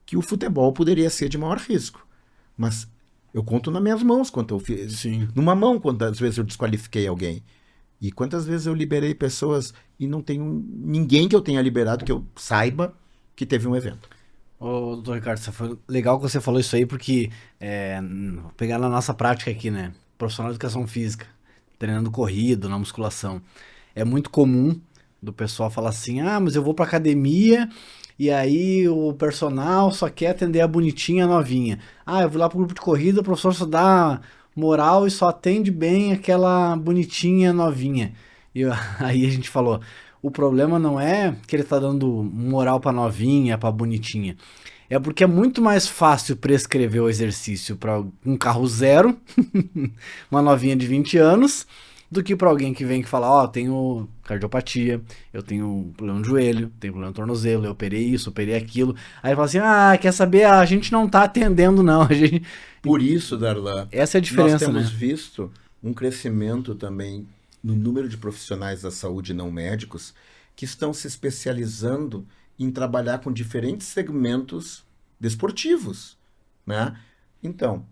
[SPEAKER 2] que o futebol poderia ser de maior risco. Mas eu conto nas minhas mãos quanto eu fiz.
[SPEAKER 1] Sim.
[SPEAKER 2] Numa mão, quantas vezes eu desqualifiquei alguém. E quantas vezes eu liberei pessoas e não tenho ninguém que eu tenha liberado que eu saiba que teve um evento.
[SPEAKER 1] Ô, doutor Ricardo, foi legal que você falou isso aí, porque pegar na nossa prática aqui, né? Profissional de educação física, treinando corrido, na musculação. É muito comum do pessoal falar assim, mas eu vou pra academia e aí o personal só quer atender a bonitinha, a novinha. Eu vou lá pro grupo de corrida, o professor só dá moral e só atende bem aquela bonitinha, novinha. E aí a gente falou, o problema não é que ele tá dando moral pra novinha, pra bonitinha. É porque é muito mais fácil prescrever o exercício para um carro zero, uma novinha de 20 anos, do que para alguém que vem que fala, ó, tenho cardiopatia, eu tenho problema no joelho, tenho problema no tornozelo, eu operei isso, operei aquilo. Aí fala assim, quer saber? A gente não tá atendendo, não. A gente...
[SPEAKER 2] Por isso, Darlan,
[SPEAKER 1] Essa é a diferença,
[SPEAKER 2] nós temos
[SPEAKER 1] né?
[SPEAKER 2] visto um crescimento também no número de profissionais da saúde não médicos que estão se especializando em trabalhar com diferentes segmentos desportivos, né? Então,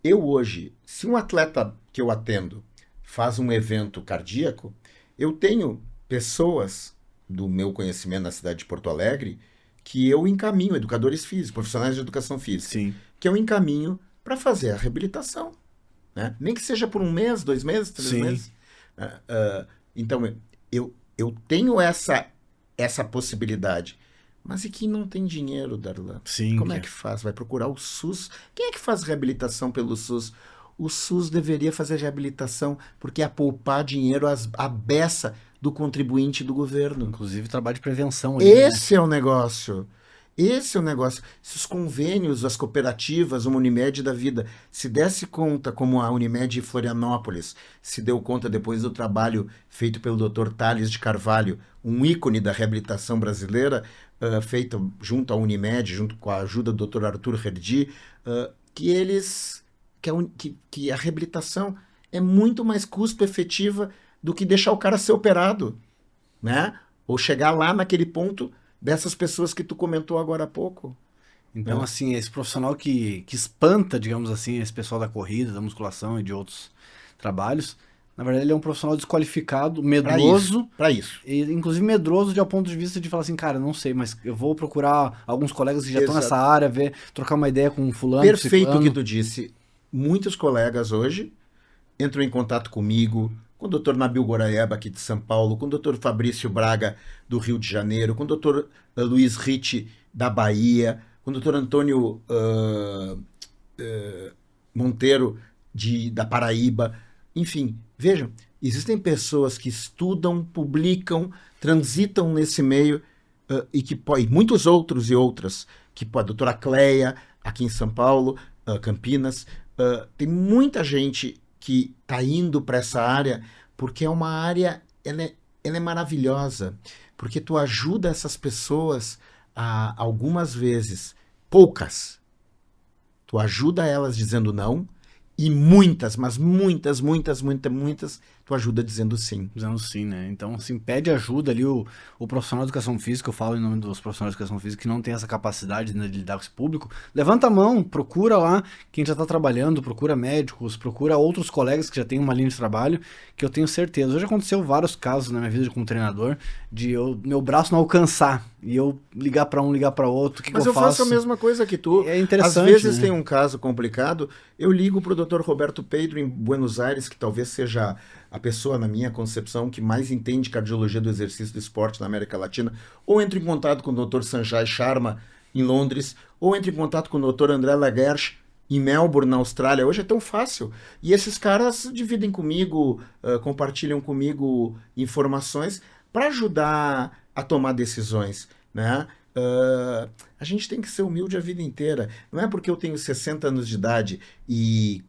[SPEAKER 2] eu hoje, se um atleta que eu atendo faz um evento cardíaco, eu tenho pessoas do meu conhecimento na cidade de Porto Alegre que eu encaminho, educadores físicos, profissionais de educação física,
[SPEAKER 1] Sim.
[SPEAKER 2] que eu encaminho para fazer a reabilitação, né? Nem que seja por 1 mês, 2 meses, 3
[SPEAKER 1] Sim.
[SPEAKER 2] meses. Então, eu tenho essa possibilidade. Mas e quem não tem dinheiro, Darlan?
[SPEAKER 1] Sim,
[SPEAKER 2] Como é que faz? Vai procurar o SUS? Quem é que faz reabilitação pelo SUS? O SUS deveria fazer reabilitação porque é poupar dinheiro à beça do contribuinte e do governo.
[SPEAKER 1] Inclusive trabalho de prevenção ali, né?
[SPEAKER 2] Esse é o negócio. Esse é o negócio. Se os convênios, as cooperativas, uma Unimed da vida, se desse conta, como a Unimed de Florianópolis se deu conta depois do trabalho feito pelo Dr. Tales de Carvalho, um ícone da reabilitação brasileira, feito junto à Unimed, junto com a ajuda do Dr. Arthur Herdi, que a reabilitação é muito mais custo efetiva do que deixar o cara ser operado, né? Ou chegar lá naquele ponto dessas pessoas que tu comentou agora há pouco.
[SPEAKER 1] Então, assim, esse profissional que espanta, digamos assim, esse pessoal da corrida, da musculação e de outros trabalhos, na verdade ele é um profissional desqualificado, medroso.
[SPEAKER 2] Para isso.
[SPEAKER 1] E, inclusive medroso de ao ponto de vista de falar assim, cara, não sei, mas eu vou procurar alguns colegas que já estão nessa área, trocar uma ideia com um fulano,
[SPEAKER 2] Perfeito o que
[SPEAKER 1] ciclano.
[SPEAKER 2] tu disse. Muitos colegas hoje entram em contato comigo, com o Dr. Nabil Goraeba, aqui de São Paulo, com o Dr. Fabrício Braga, do Rio de Janeiro, com o Dr. Luiz Ritt, da Bahia, com o Dr. Antônio Monteiro, da Paraíba. Enfim, vejam, existem pessoas que estudam, publicam, transitam nesse meio, e muitos outros e outras, a doutora Cleia, aqui em São Paulo, Campinas, tem muita gente que está indo para essa área, porque é uma área, ela é maravilhosa, porque tu ajuda essas pessoas algumas vezes, poucas, tu ajuda elas dizendo não, e muitas, mas muitas, tu ajuda dizendo sim.
[SPEAKER 1] Dizendo sim, né? Então, assim, pede ajuda ali o profissional de educação física, eu falo em nome dos profissionais de educação física que não tem essa capacidade, né, de lidar com esse público. Levanta a mão, procura lá quem já está trabalhando, procura médicos, procura outros colegas que já têm uma linha de trabalho, que eu tenho certeza. Hoje aconteceu vários casos na minha vida como treinador, de meu braço não alcançar, e eu ligar para um, ligar para outro, o que
[SPEAKER 2] Mas
[SPEAKER 1] eu faço?
[SPEAKER 2] Faço a mesma coisa que tu.
[SPEAKER 1] É interessante,
[SPEAKER 2] às vezes,
[SPEAKER 1] né?
[SPEAKER 2] tem um caso complicado, eu ligo pro Dr. Roberto Pedro em Buenos Aires, que talvez seja a pessoa, na minha concepção, que mais entende cardiologia do exercício do esporte na América Latina, ou entro em contato com o Dr. Sanjay Sharma em Londres, ou entro em contato com o Dr. André Laguerche em Melbourne, na Austrália. Hoje é tão fácil. E esses caras dividem comigo, compartilham comigo informações para ajudar a tomar decisões, né? A gente tem que ser humilde a vida inteira. Não é porque eu tenho 60 anos de idade e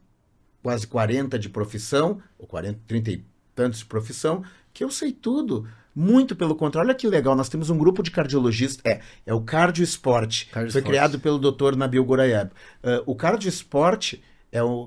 [SPEAKER 2] quase 40 de profissão, ou 40, 30 e tantos de profissão, que eu sei tudo. Muito pelo contrário. Olha que legal, nós temos um grupo de cardiologistas, é o Cardio Esporte, foi criado pelo Dr. Nabil Goraeb. O Cardio Esporte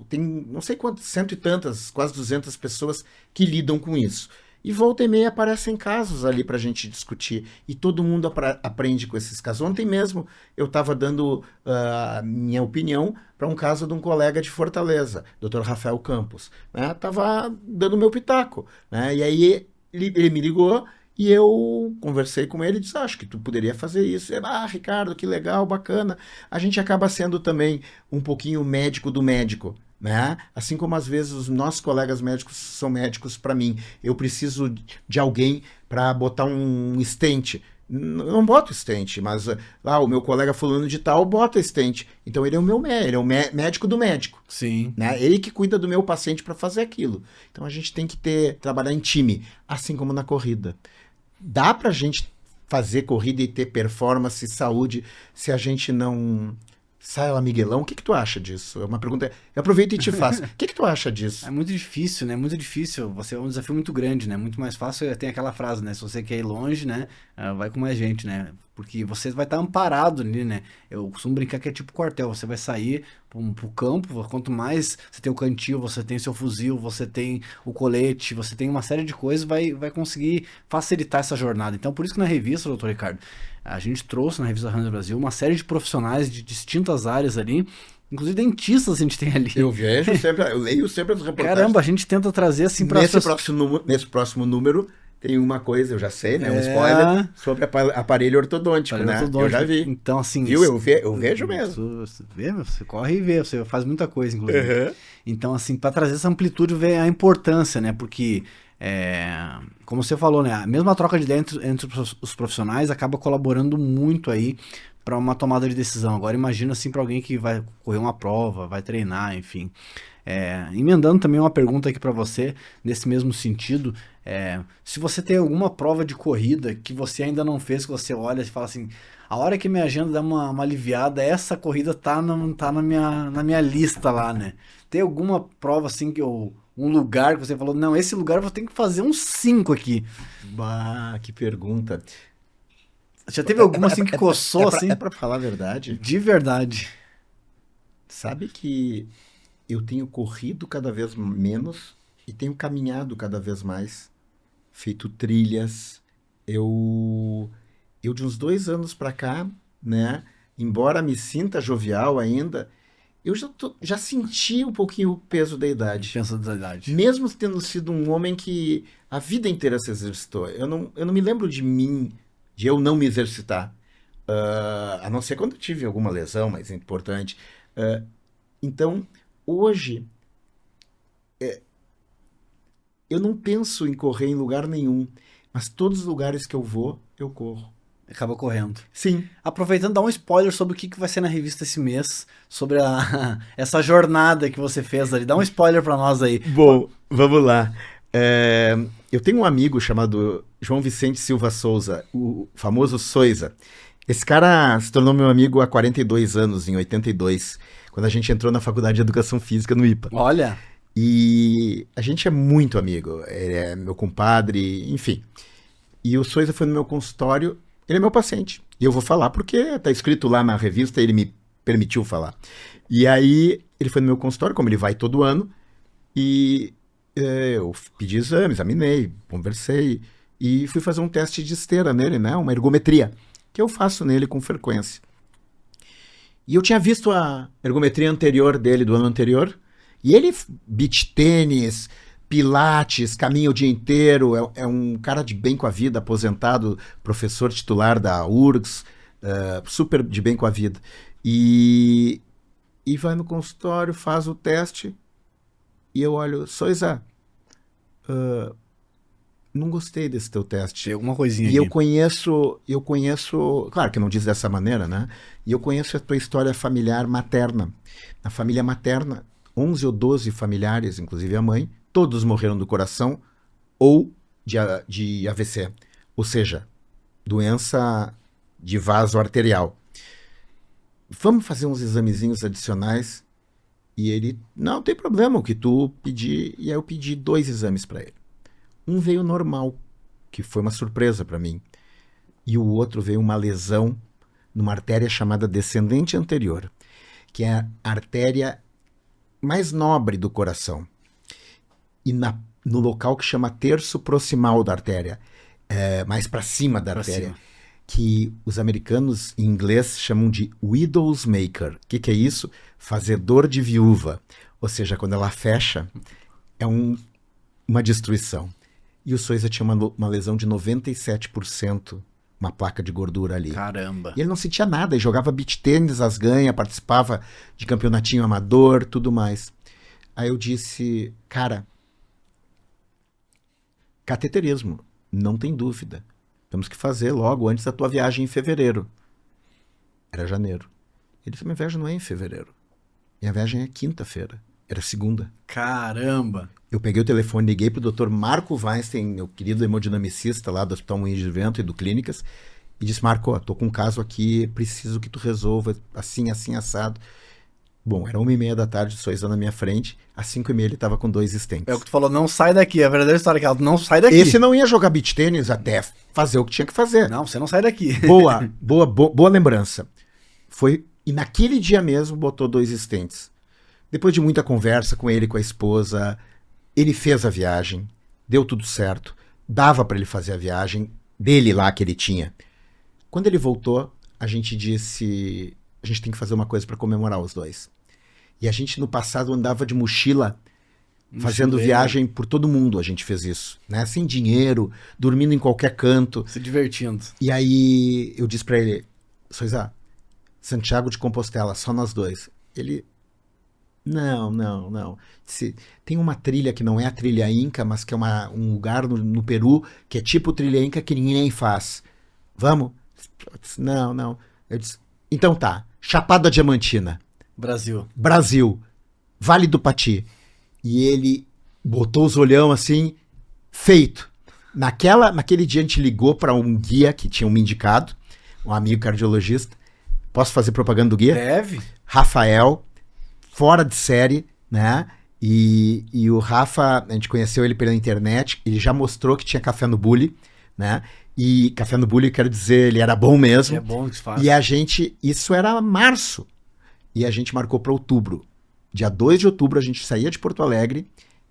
[SPEAKER 2] tem não sei quantas, cento e tantas, quase 200 pessoas que lidam com isso. E volta e meia aparecem casos ali para a gente discutir. E todo mundo aprende com esses casos. Ontem mesmo eu estava dando a minha opinião para um caso de um colega de Fortaleza, Dr. Rafael Campos. Estava dando meu pitaco. Né? E aí ele me ligou e eu conversei com ele e disse, acho que tu poderia fazer isso. Ele, Ricardo, que legal, bacana. A gente acaba sendo também um pouquinho médico do médico. Né? Assim como às vezes os nossos colegas médicos são médicos para mim. Eu preciso de alguém para botar um stent. Não boto stent, mas o meu colega fulano de tal bota stent. Então ele é o médico do médico.
[SPEAKER 1] Sim.
[SPEAKER 2] Né? Ele que cuida do meu paciente para fazer aquilo. Então a gente tem que trabalhar em time, assim como na corrida. dá pra gente fazer corrida e ter performance, saúde, se a gente não... Sai lá, Miguelão, o que tu acha disso? É uma pergunta, eu aproveito e te faço. O que tu acha disso?
[SPEAKER 1] É muito difícil, né? Muito difícil. Você é um desafio muito grande, né? Muito mais fácil. Tem aquela frase, né? Se você quer ir longe, né? Vai com mais gente, né? Porque você vai estar amparado ali, né? Eu costumo brincar que é tipo quartel. Você vai sair pro campo. Quanto mais você tem o cantil, você tem seu fuzil, você tem o colete, você tem uma série de coisas, vai conseguir facilitar essa jornada. Então, por isso que na revista, doutor Ricardo, a gente trouxe na revista Runners Brasil uma série de profissionais de distintas áreas ali. Inclusive dentistas a gente tem ali.
[SPEAKER 2] Eu vejo sempre, eu leio sempre as reportagens.
[SPEAKER 1] Caramba, a gente tenta trazer assim para
[SPEAKER 2] nesse próximo número tem uma coisa, eu já sei, né? Um spoiler sobre aparelho ortodôntico, né? Eu já vi.
[SPEAKER 1] Então, assim...
[SPEAKER 2] Viu? Eu vejo mesmo.
[SPEAKER 1] Você vê, você corre e vê, você faz muita coisa, inclusive. Uhum. Então, assim, para trazer essa amplitude, vê a importância, né? Porque, como você falou, né? A mesma troca de ideia entre os profissionais acaba colaborando muito aí para uma tomada de decisão. Agora, imagina, assim, para alguém que vai correr uma prova, vai treinar, enfim... emendando também uma pergunta aqui para você, nesse mesmo sentido, se você tem alguma prova de corrida que você ainda não fez, que você olha e fala assim, a hora que minha agenda dá uma aliviada, essa corrida tá na minha lista lá, né? Tem alguma prova assim um lugar que você falou, não, esse lugar eu vou ter que fazer uns 5 aqui.
[SPEAKER 2] Bah, que pergunta.
[SPEAKER 1] Já teve alguma assim que coçou assim?
[SPEAKER 2] É pra falar a verdade?
[SPEAKER 1] De verdade.
[SPEAKER 2] Sabe que eu tenho corrido cada vez menos e tenho caminhado cada vez mais, feito trilhas. Eu de uns 2 anos para cá, né, embora me sinta jovial ainda, eu já senti um pouquinho o peso da idade.
[SPEAKER 1] Peso da idade.
[SPEAKER 2] Mesmo tendo sido um homem que a vida inteira se exercitou. Eu não me lembro de eu não me exercitar. A não ser quando eu tive alguma lesão mais importante. Então... Hoje, eu não penso em correr em lugar nenhum, mas todos os lugares que eu vou, eu corro.
[SPEAKER 1] Acaba correndo.
[SPEAKER 2] Sim.
[SPEAKER 1] Aproveitando, dá um spoiler sobre o que vai ser na revista esse mês, sobre essa jornada que você fez ali. Dá um spoiler para nós aí.
[SPEAKER 2] Bom, vamos lá. Eu tenho um amigo chamado João Vicente Silva Souza, o famoso Soiza. Esse cara se tornou meu amigo há 42 anos, em 82, quando a gente entrou na Faculdade de Educação Física no IPA.
[SPEAKER 1] Olha!
[SPEAKER 2] E a gente é muito amigo, ele é meu compadre, enfim. E o Soiza foi no meu consultório, ele é meu paciente. E eu vou falar porque está escrito lá na revista, ele me permitiu falar. E aí ele foi no meu consultório, como ele vai todo ano, e eu pedi exame, examinei, conversei, e fui fazer um teste de esteira nele, né, uma ergometria, que eu faço nele com frequência. E eu tinha visto a ergometria anterior dele, do ano anterior, e ele, beach tênis, pilates, caminha o dia inteiro, é um cara de bem com a vida, aposentado, professor titular da URGS, super de bem com a vida. E vai no consultório, faz o teste, e eu olho, Soiza, não gostei desse teu teste.
[SPEAKER 1] Tem alguma coisinha
[SPEAKER 2] aqui.
[SPEAKER 1] E
[SPEAKER 2] eu conheço, claro que não diz dessa maneira, né? E eu conheço a tua história familiar materna. Na família materna, 11 ou 12 familiares, inclusive a mãe, todos morreram do coração ou de AVC. Ou seja, doença de vaso arterial. Vamos fazer uns examezinhos adicionais? E ele, não tem problema, o que tu pedir. E aí eu pedi 2 exames para ele. Um veio normal, que foi uma surpresa para mim. E o outro veio uma lesão numa artéria chamada descendente anterior, que é a artéria mais nobre do coração. E no local que chama terço proximal da artéria, mais para cima da artéria, que os americanos em inglês chamam de widow's maker. O que é isso? Fazedor de viúva. Ou seja, quando ela fecha, é uma destruição. E o Soiza tinha uma lesão de 97%, uma placa de gordura ali.
[SPEAKER 1] Caramba!
[SPEAKER 2] E ele não sentia nada, ele jogava beach tênis, as ganha, participava de campeonatinho amador, tudo mais. Aí eu disse, cara, cateterismo, não tem dúvida. Temos que fazer logo antes da tua viagem em fevereiro. Era janeiro. Ele disse, minha viagem não é em fevereiro. Minha viagem é quinta-feira. Era segunda.
[SPEAKER 1] Caramba!
[SPEAKER 2] Eu peguei o telefone, liguei pro Dr. Marco Weinstein, meu querido hemodinamicista lá do Hospital Moinhos de Vento e do Clínicas, e disse, Marco, ó, tô com um caso aqui, preciso que tu resolva assim, assim, assado. Bom, era 1h30 da tarde, Soiza na minha frente, às 5h30 ele tava com 2
[SPEAKER 1] É o
[SPEAKER 2] stents.
[SPEAKER 1] que tu falou, não sai daqui. A verdadeira história é que ela não sai daqui.
[SPEAKER 2] Esse não ia jogar beach tênis até fazer o que tinha que fazer.
[SPEAKER 1] Não, você não sai daqui.
[SPEAKER 2] Boa lembrança. E naquele dia mesmo botou 2 stents. Depois de muita conversa com ele e com a esposa, ele fez a viagem, deu tudo certo, dava para ele fazer a viagem dele lá que ele tinha. Quando ele voltou, a gente disse, a gente tem que fazer uma coisa para comemorar os dois. E a gente no passado andava de mochila, fazendo
[SPEAKER 1] Mochileiro.
[SPEAKER 2] viagem por todo mundo, a gente fez isso, né? Sem dinheiro, dormindo em qualquer canto.
[SPEAKER 1] Se divertindo.
[SPEAKER 2] E aí eu disse para ele, Soiza, Santiago de Compostela, só nós dois. Ele, não. Tem uma trilha que não é a trilha Inca, mas que é um lugar no Peru que é tipo trilha Inca que ninguém faz. Vamos? Eu disse, não. Eu disse, então tá, Chapada Diamantina, Brasil, Vale do Pati. E ele botou os olhão assim, feito. Naquele dia a gente ligou para um guia que tinha me indicado, um amigo cardiologista. Posso fazer propaganda do guia?
[SPEAKER 1] Deve.
[SPEAKER 2] Rafael, fora de série, né? E o Rafa, a gente conheceu ele pela internet, ele já mostrou que tinha café no Bully, né? E café no Bully, quero dizer, ele era bom mesmo.
[SPEAKER 1] É bom que se faz.
[SPEAKER 2] E isso era março. E a gente marcou para outubro. Dia 2 de outubro a gente saía de Porto Alegre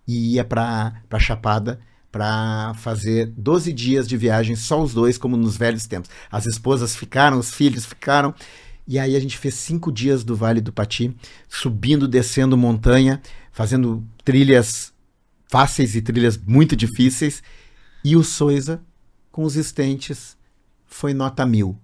[SPEAKER 2] e ia para Chapada para fazer 12 dias de viagem, só os dois, como nos velhos tempos. As esposas ficaram, os filhos ficaram. E aí a gente fez 5 dias do Vale do Pati, subindo, descendo montanha, fazendo trilhas fáceis e trilhas muito difíceis. E o Soiza, com os stents, foi nota 1000.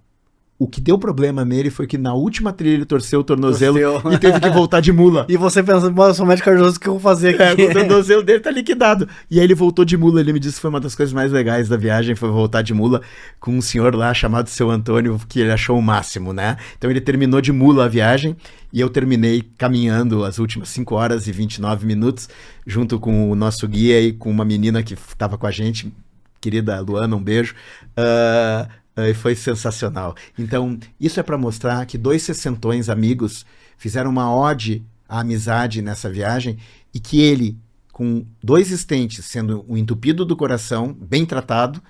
[SPEAKER 2] O que deu problema nele foi que na última trilha ele torceu o tornozelo e teve que voltar de mula.
[SPEAKER 1] E você pensa, eu sou médico cardiologista, o que eu vou fazer aqui?
[SPEAKER 2] O tornozelo dele tá liquidado. E aí ele voltou de mula. Ele me disse que foi uma das coisas mais legais da viagem, foi voltar de mula com um senhor lá chamado Seu Antônio, que ele achou o máximo, né? Então ele terminou de mula a viagem e eu terminei caminhando as últimas 5 horas e 29 minutos, junto com o nosso guia e com uma menina que estava com a gente, querida Luana, um beijo. E foi sensacional. Então, isso é para mostrar que 2 sessentões amigos fizeram uma ode à amizade nessa viagem e que ele, com 2 stents, sendo um entupido do coração, bem tratado,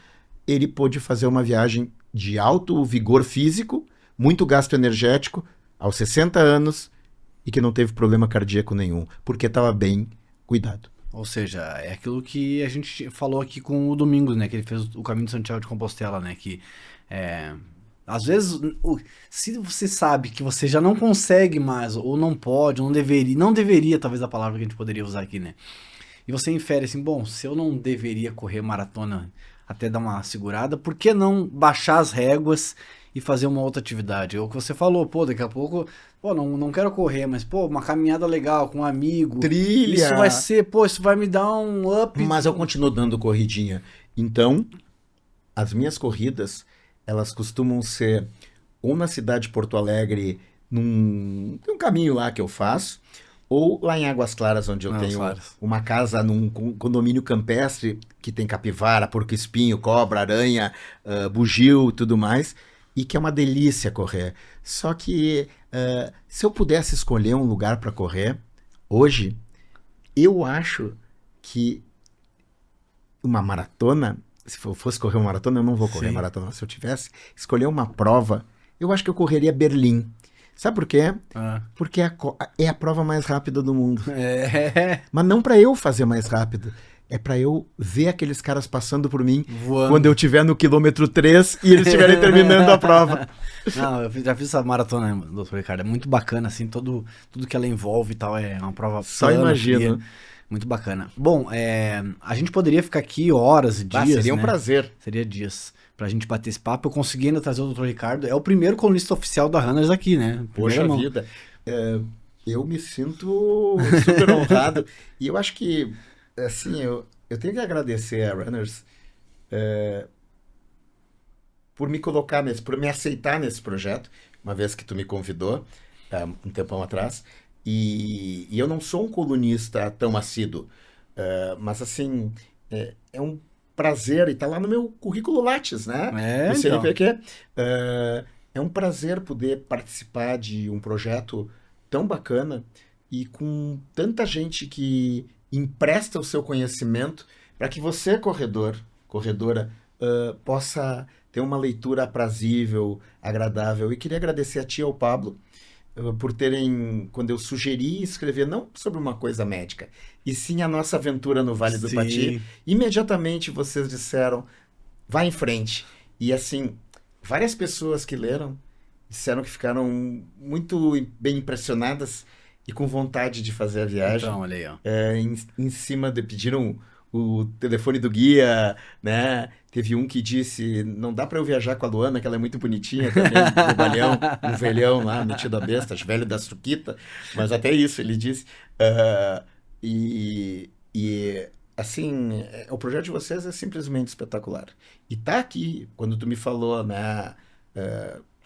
[SPEAKER 2] ele pôde fazer uma viagem de alto vigor físico, muito gasto energético, aos 60 anos e que não teve problema cardíaco nenhum, porque estava bem cuidado.
[SPEAKER 1] Ou seja, é aquilo que a gente falou aqui com o Domingos, né? Que ele fez o caminho de Santiago de Compostela, né? Que às vezes, se você sabe que você já não consegue mais, ou não pode, ou não deveria, talvez a palavra que a gente poderia usar aqui, né? E você infere assim, bom, se eu não deveria correr maratona até dar uma segurada, por que não baixar as réguas e fazer uma outra atividade? É o que você falou, pô, daqui a pouco, pô, não quero correr, mas, pô, uma caminhada legal com um amigo.
[SPEAKER 2] Trilha!
[SPEAKER 1] Isso vai ser, pô, isso vai me dar um up.
[SPEAKER 2] Mas eu continuo dando corridinha. Então, as minhas corridas, elas costumam ser ou na cidade de Porto Alegre, tem um caminho lá que eu faço, ou lá em Águas Claras, onde eu tenho uma casa num condomínio campestre que tem capivara, porco-espinho, cobra, aranha, bugio e tudo mais, e que é uma delícia correr. Só que se eu pudesse escolher um lugar para correr, hoje, eu acho que uma maratona, se eu fosse correr uma maratona, eu não vou correr maratona. Se eu tivesse escolher uma prova, eu acho que eu correria Berlim. Sabe por quê? Porque é a prova mais rápida do mundo. Mas não para eu fazer mais rápido. É para eu ver aqueles caras passando por mim voando. Quando eu estiver no quilômetro 3 e eles estiverem terminando a prova.
[SPEAKER 1] Não, eu já fiz essa maratona, doutor Ricardo. É muito bacana, assim, tudo que ela envolve e tal. É uma prova
[SPEAKER 2] só imagino.
[SPEAKER 1] Fria. Muito bacana. Bom, a gente poderia ficar aqui horas e dias,
[SPEAKER 2] seria um prazer.
[SPEAKER 1] Seria dias pra gente bater esse papo. Eu consegui ainda trazer o Dr. Ricardo. É o primeiro colunista oficial da Runners aqui, né?
[SPEAKER 2] Poxa vida. Eu me sinto super honrado. E eu acho que, assim, eu tenho que agradecer a Runners por me colocar por me aceitar nesse projeto, uma vez que tu me convidou, um tempão atrás. E eu não sou um colunista tão assíduo, mas assim, é um prazer, e está lá no meu currículo Lattes, né?
[SPEAKER 1] É,
[SPEAKER 2] Do
[SPEAKER 1] então.
[SPEAKER 2] CNPq. É um prazer poder participar de um projeto tão bacana e com tanta gente que empresta o seu conhecimento para que você, corredora, possa ter uma leitura aprazível, agradável. E queria agradecer a ti e ao Pablo por terem, quando eu sugeri escrever não sobre uma coisa médica, e sim a nossa aventura no Vale do Pati,
[SPEAKER 1] Sim.
[SPEAKER 2] imediatamente vocês disseram, vá em frente. E assim, várias pessoas que leram disseram que ficaram muito bem impressionadas e com vontade de fazer a viagem.
[SPEAKER 1] Então, olha aí, ó.
[SPEAKER 2] Em cima de pediram o telefone do guia, né? Teve um que disse, não dá para eu viajar com a Luana, que ela é muito bonitinha também, bobalhão, um velhão lá, metido a besta, velho da suquita, mas até isso ele disse. Ah, assim, o projeto de vocês é simplesmente espetacular. E tá aqui, quando tu me falou, né?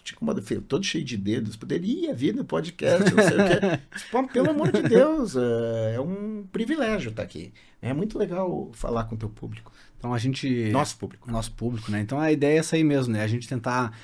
[SPEAKER 2] Tinha como todo cheio de dedos, poderia vir no podcast, não sei o quê. Pô, pelo amor de Deus, é um privilégio estar aqui. É muito legal falar com o teu público.
[SPEAKER 1] Então a gente.
[SPEAKER 2] Nosso público.
[SPEAKER 1] Nosso público, né? Então a ideia é essa aí mesmo, né? A gente tentar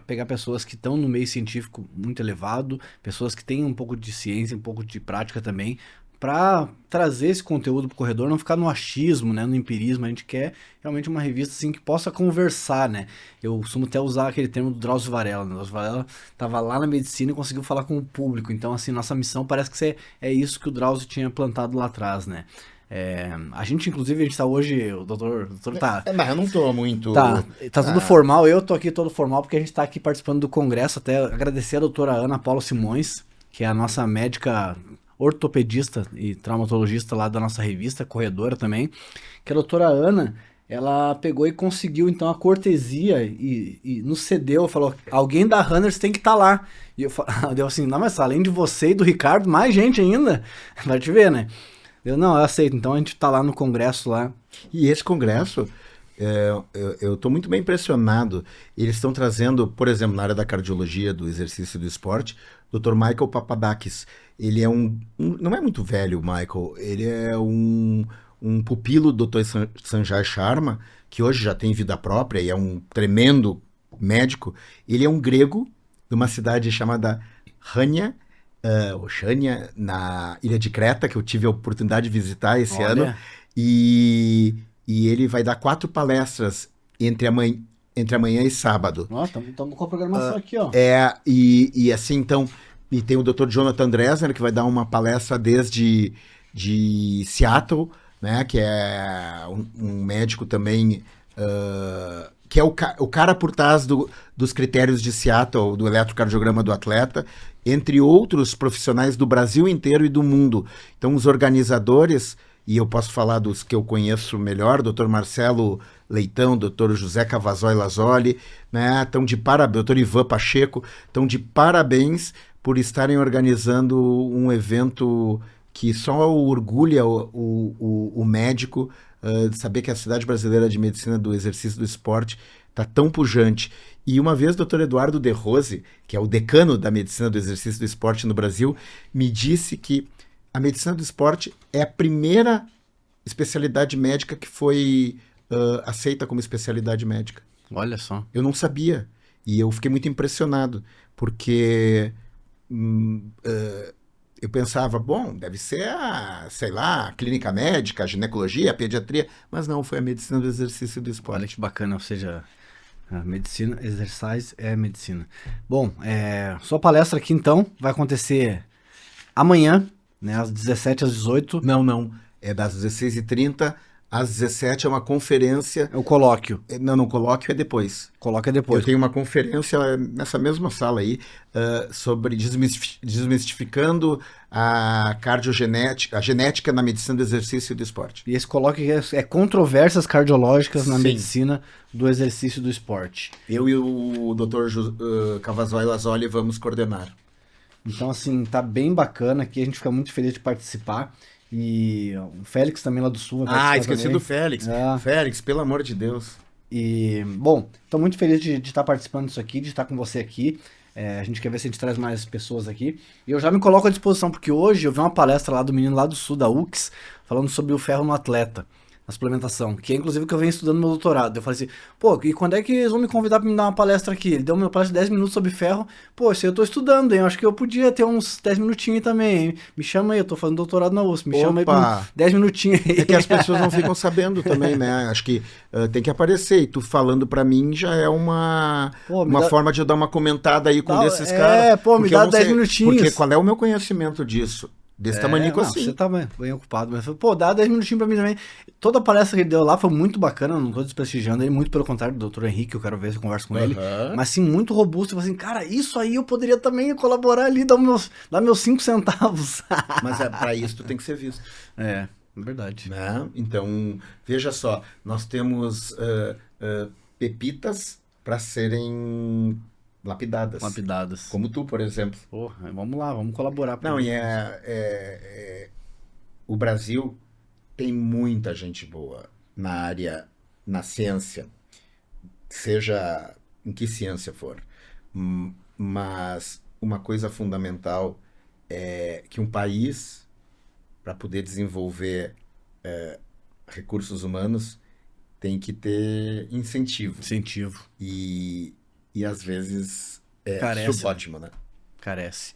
[SPEAKER 1] pegar pessoas que estão no meio científico muito elevado, pessoas que têm um pouco de ciência, um pouco de prática também, para trazer esse conteúdo pro corredor, não ficar no achismo, né? No empirismo. A gente quer realmente uma revista assim que possa conversar, né? Eu costumo até usar aquele termo do Drauzio Varela, né? O Drauzio Varela tava lá na medicina e conseguiu falar com o público. Então, assim, nossa missão parece que é isso que o Drauzio tinha plantado lá atrás, né? A gente, inclusive, a gente tá hoje, o doutor tá...
[SPEAKER 2] Mas eu não tô muito...
[SPEAKER 1] Tá tudo formal, eu tô aqui todo formal porque a gente tá aqui participando do congresso, até agradecer a doutora Ana Paula Simões, que é a nossa médica ortopedista e traumatologista lá da nossa revista, corredora também, que a doutora Ana, ela pegou e conseguiu então a cortesia e nos cedeu, falou, alguém da Runners tem que estar lá. E eu deu assim, não, mas além de você e do Ricardo, mais gente ainda, vai te ver, né? Não, eu aceito. Então a gente tá lá no congresso lá.
[SPEAKER 2] E esse congresso, eu estou muito bem impressionado. Eles estão trazendo, por exemplo, na área da cardiologia, do exercício e do esporte, Dr. Michael Papadakis. Ele é não é muito velho, Michael. Ele é um pupilo do Dr. Sanjay Sharma, que hoje já tem vida própria e é um tremendo médico. Ele é um grego de uma cidade chamada Rania, Oxânia, na Ilha de Creta, que eu tive a oportunidade de visitar esse ano. E ele vai dar 4 palestras entre amanhã e sábado.
[SPEAKER 1] Ó, estamos com a programação aqui, ó.
[SPEAKER 2] E assim, então, e tem o Dr. Jonathan Dresner, que vai dar uma palestra desde de Seattle, né, que é um médico também, que é o cara por trás dos critérios de Seattle, do eletrocardiograma do atleta, entre outros profissionais do Brasil inteiro e do mundo. Então, os organizadores, e eu posso falar dos que eu conheço melhor, Dr. Marcelo Leitão, Dr. José Cavazoli Lazzoli, né, Dr. Ivan Pacheco, estão de parabéns por estarem organizando um evento que só orgulha o médico de saber que a Sociedade Brasileira de Medicina do Exercício e do Esporte está tão pujante. E uma vez o Dr. Eduardo De Rose, que é o decano da Medicina do Exercício e do Esporte no Brasil, me disse que a medicina do esporte é a primeira especialidade médica que foi aceita como especialidade médica.
[SPEAKER 1] Olha só.
[SPEAKER 2] Eu não sabia. E eu fiquei muito impressionado, porque eu pensava, bom, deve ser sei lá, a clínica médica, a ginecologia, a pediatria, mas não, foi a medicina do exercício e do esporte.
[SPEAKER 1] Olha que bacana, ou seja, a medicina, exercício é medicina. Bom, sua palestra aqui então vai acontecer amanhã, né, às 17 às 18.
[SPEAKER 2] Não, é das 16h30 às 17 é uma conferência.
[SPEAKER 1] É o colóquio.
[SPEAKER 2] Não, colóquio é depois.
[SPEAKER 1] Colóquio é depois.
[SPEAKER 2] Eu tenho uma conferência nessa mesma sala aí sobre desmistificando a cardiogenética, a genética na medicina do exercício e do esporte.
[SPEAKER 1] E esse colóquio é controvérsias cardiológicas na medicina do exercício e do esporte.
[SPEAKER 2] Eu e o Dr. Cavazoli Lazzoli vamos coordenar.
[SPEAKER 1] Então, assim, tá bem bacana aqui, a gente fica muito feliz de participar. E o Félix também lá do Sul vai participar
[SPEAKER 2] esqueci
[SPEAKER 1] também.
[SPEAKER 2] do Félix. Félix, pelo amor de Deus.
[SPEAKER 1] E, bom, estou muito feliz de estar participando disso aqui, de estar com você aqui. A gente quer ver se a gente traz mais pessoas aqui. E eu já me coloco à disposição, porque hoje eu vi uma palestra lá do menino lá do sul, da UX, falando sobre o ferro no atleta, na suplementação, que é inclusive o que eu venho estudando no meu doutorado. Eu falei assim, pô, e quando é que eles vão me convidar para me dar uma palestra aqui? Ele deu uma palestra de 10 minutos sobre ferro. Pô, isso aí eu tô estudando, hein? Eu acho que eu podia ter uns 10 minutinhos aí também, hein? Me chama aí, eu tô fazendo doutorado na USP, me chama aí por 10 minutinhos aí.
[SPEAKER 2] É que as pessoas não ficam sabendo também, né? Acho que tem que aparecer. E tu falando pra mim já é uma forma de eu dar uma comentada aí com desses caras.
[SPEAKER 1] Pô, me dá 10 minutinhos.
[SPEAKER 2] Porque qual é o meu conhecimento disso? Desse tamanico assim.
[SPEAKER 1] Você tá bem ocupado, mas pô, dá 10 minutinhos pra mim também. Toda a palestra que ele deu lá foi muito bacana, não tô desprestigiando ele, muito pelo contrário do Dr. Henrique, eu quero ver se eu converso com ele, mas sim, muito robusto, eu falei assim, cara, isso aí eu poderia também colaborar ali, dar meus 5 centavos.
[SPEAKER 2] Mas pra isso tu tem que ser visto.
[SPEAKER 1] É verdade.
[SPEAKER 2] Né? Então, veja só, nós temos pepitas para serem lapidadas. Como tu, por exemplo.
[SPEAKER 1] Porra, vamos lá, vamos colaborar.
[SPEAKER 2] Não, e o Brasil tem muita gente boa na área, na ciência, seja em que ciência for. Mas uma coisa fundamental é que um país, para poder desenvolver recursos humanos, tem que ter incentivo. E às vezes subótimo, né?
[SPEAKER 1] Carece.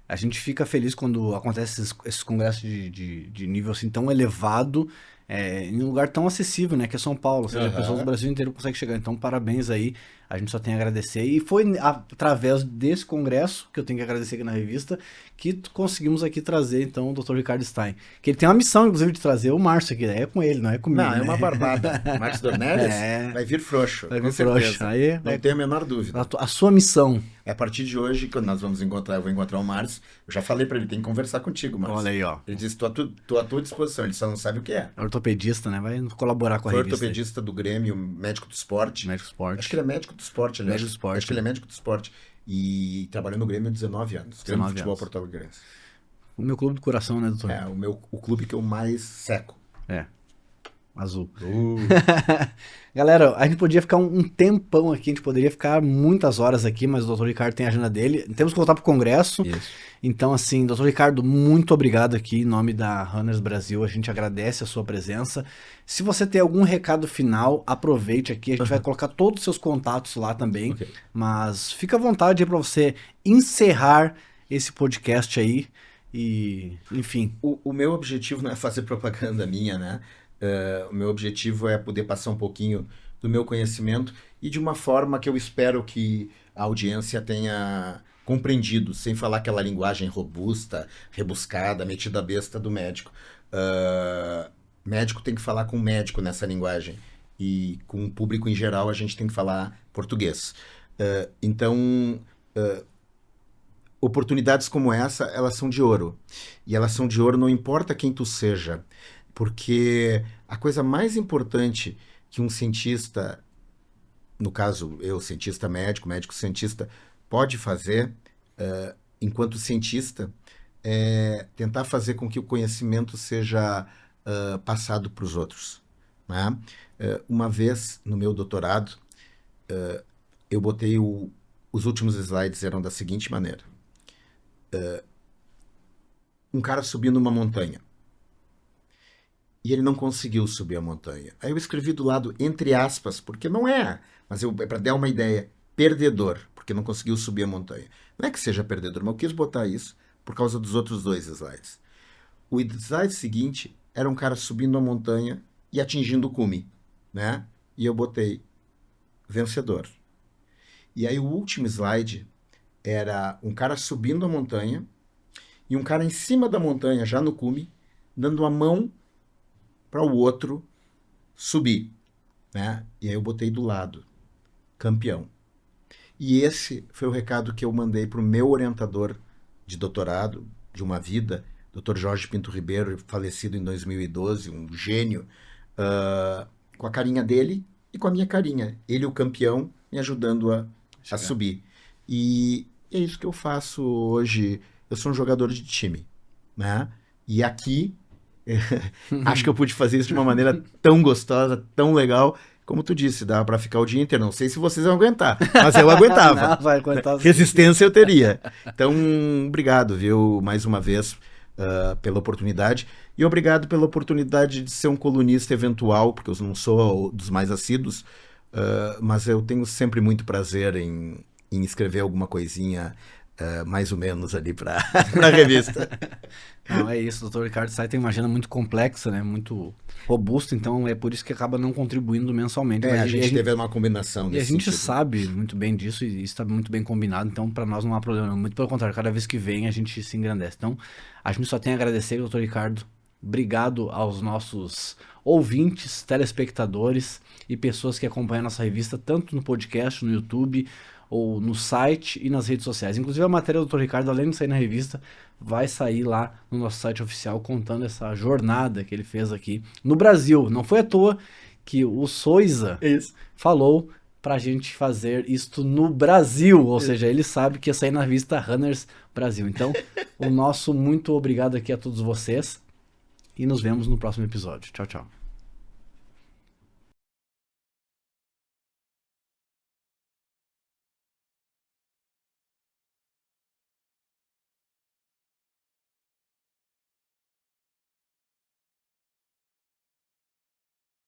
[SPEAKER 1] A gente fica feliz quando acontece esses congressos de nível assim tão elevado, em um lugar tão acessível, né? Que é São Paulo. Ou seja, pessoas do Brasil inteiro conseguem chegar. Então, parabéns aí. A gente só tem a agradecer. E foi através desse congresso, que eu tenho que agradecer aqui na revista, que conseguimos aqui trazer, então, o Dr. Ricardo Stein. Que ele tem uma missão, inclusive, de trazer o Márcio aqui. É com ele, não é comigo.
[SPEAKER 2] Não, é uma barbada. Márcio Dornelles vai vir frouxo. Vai vir frouxo. Aí, não tenho a menor dúvida.
[SPEAKER 1] A sua missão.
[SPEAKER 2] É a partir de hoje, quando nós vamos encontrar, eu vou encontrar o Márcio. Eu já falei pra ele, tem que conversar contigo, Márcio.
[SPEAKER 1] Olha aí, ó.
[SPEAKER 2] Ele disse, tô à tua disposição, ele só não sabe o que é.
[SPEAKER 1] É ortopedista, né? Vai colaborar com a revista.
[SPEAKER 2] Ortopedista do Grêmio, médico do esporte.
[SPEAKER 1] Médico do esporte.
[SPEAKER 2] Acho que ele é médico do esporte, aliás. Acho que ele é médico do esporte. E trabalhou no Grêmio há 19 anos. Grêmio de Futebol Porto Alegre.
[SPEAKER 1] O meu clube do coração, né, doutor?
[SPEAKER 2] O clube que eu mais seco.
[SPEAKER 1] Azul. Galera, a gente podia ficar um tempão aqui, a gente poderia ficar muitas horas aqui, mas o Dr. Ricardo tem a agenda dele. Temos que voltar pro congresso.
[SPEAKER 2] Isso.
[SPEAKER 1] Então, assim, Dr. Ricardo, muito obrigado aqui em nome da Runners Brasil. A gente agradece a sua presença. Se você tem algum recado final, aproveite aqui. A gente vai colocar todos os seus contatos lá também.
[SPEAKER 2] Okay.
[SPEAKER 1] Mas fica à vontade aí para você encerrar esse podcast aí. E, enfim.
[SPEAKER 2] O meu objetivo não é fazer propaganda minha, né? O meu objetivo é poder passar um pouquinho do meu conhecimento e de uma forma que eu espero que a audiência tenha compreendido, sem falar aquela linguagem robusta, rebuscada, metida besta do médico. Médico tem que falar com médico nessa linguagem e com o público em geral a gente tem que falar português. Então, oportunidades como essa, elas são de ouro. E elas são de ouro não importa quem tu seja. Porque a coisa mais importante que um cientista, no caso eu, cientista médico cientista, pode fazer enquanto cientista é tentar fazer com que o conhecimento seja passado para os outros. Né? Uma vez no meu doutorado, eu botei os últimos slides eram da seguinte maneira. Um cara subindo uma montanha. E ele não conseguiu subir a montanha. Aí eu escrevi do lado, entre aspas, porque não é, mas é para dar uma ideia, perdedor, porque não conseguiu subir a montanha. Não é que seja perdedor, mas eu quis botar isso por causa dos outros 2 slides. O slide seguinte era um cara subindo a montanha e atingindo o cume, né? E eu botei vencedor. E aí o último slide era um cara subindo a montanha e um cara em cima da montanha, já no cume, dando a mão para o outro subir, né? E aí eu botei do lado, campeão. E esse foi o recado que eu mandei para o meu orientador de doutorado, de uma vida, Dr. Jorge Pinto Ribeiro, falecido em 2012, um gênio, com a carinha dele e com a minha carinha. Ele, o campeão, me ajudando a subir. E é isso que eu faço hoje. Eu sou um jogador de time, né? E aqui... acho que eu pude fazer isso de uma maneira tão gostosa, tão legal, como tu disse, dá para ficar o dia inteiro. Não sei se vocês vão aguentar, mas eu aguentava.
[SPEAKER 1] Não, vai aguentar sim.
[SPEAKER 2] Resistência eu teria. Então, obrigado, viu, mais uma vez, pela oportunidade. E obrigado pela oportunidade de ser um colunista eventual, porque eu não sou dos mais assíduos, mas eu tenho sempre muito prazer em escrever alguma coisinha mais ou menos ali para a revista.
[SPEAKER 1] Não, é isso, o Dr. Ricardo Sai tem uma agenda muito complexa, né, muito robusta, então é por isso que acaba não contribuindo mensalmente. Mas
[SPEAKER 2] A gente teve uma combinação
[SPEAKER 1] e a
[SPEAKER 2] nesse
[SPEAKER 1] gente
[SPEAKER 2] sentido.
[SPEAKER 1] sabe muito bem disso e isso está muito bem combinado, então para nós não há problema, muito pelo contrário, cada vez que vem a gente se engrandece. Então a gente só tem a agradecer, Dr. Ricardo, obrigado aos nossos ouvintes, telespectadores e pessoas que acompanham a nossa revista, tanto no podcast, no YouTube, ou no site e nas redes sociais. Inclusive a matéria do Dr. Ricardo, além de sair na revista, vai sair lá no nosso site oficial contando essa jornada que ele fez aqui no Brasil. Não foi à toa que o Soiza falou pra gente fazer isto no Brasil, ou seja, ele sabe que ia sair na revista Runners Brasil. Então, o nosso muito obrigado aqui a todos vocês e nos vemos no próximo episódio. Tchau, tchau.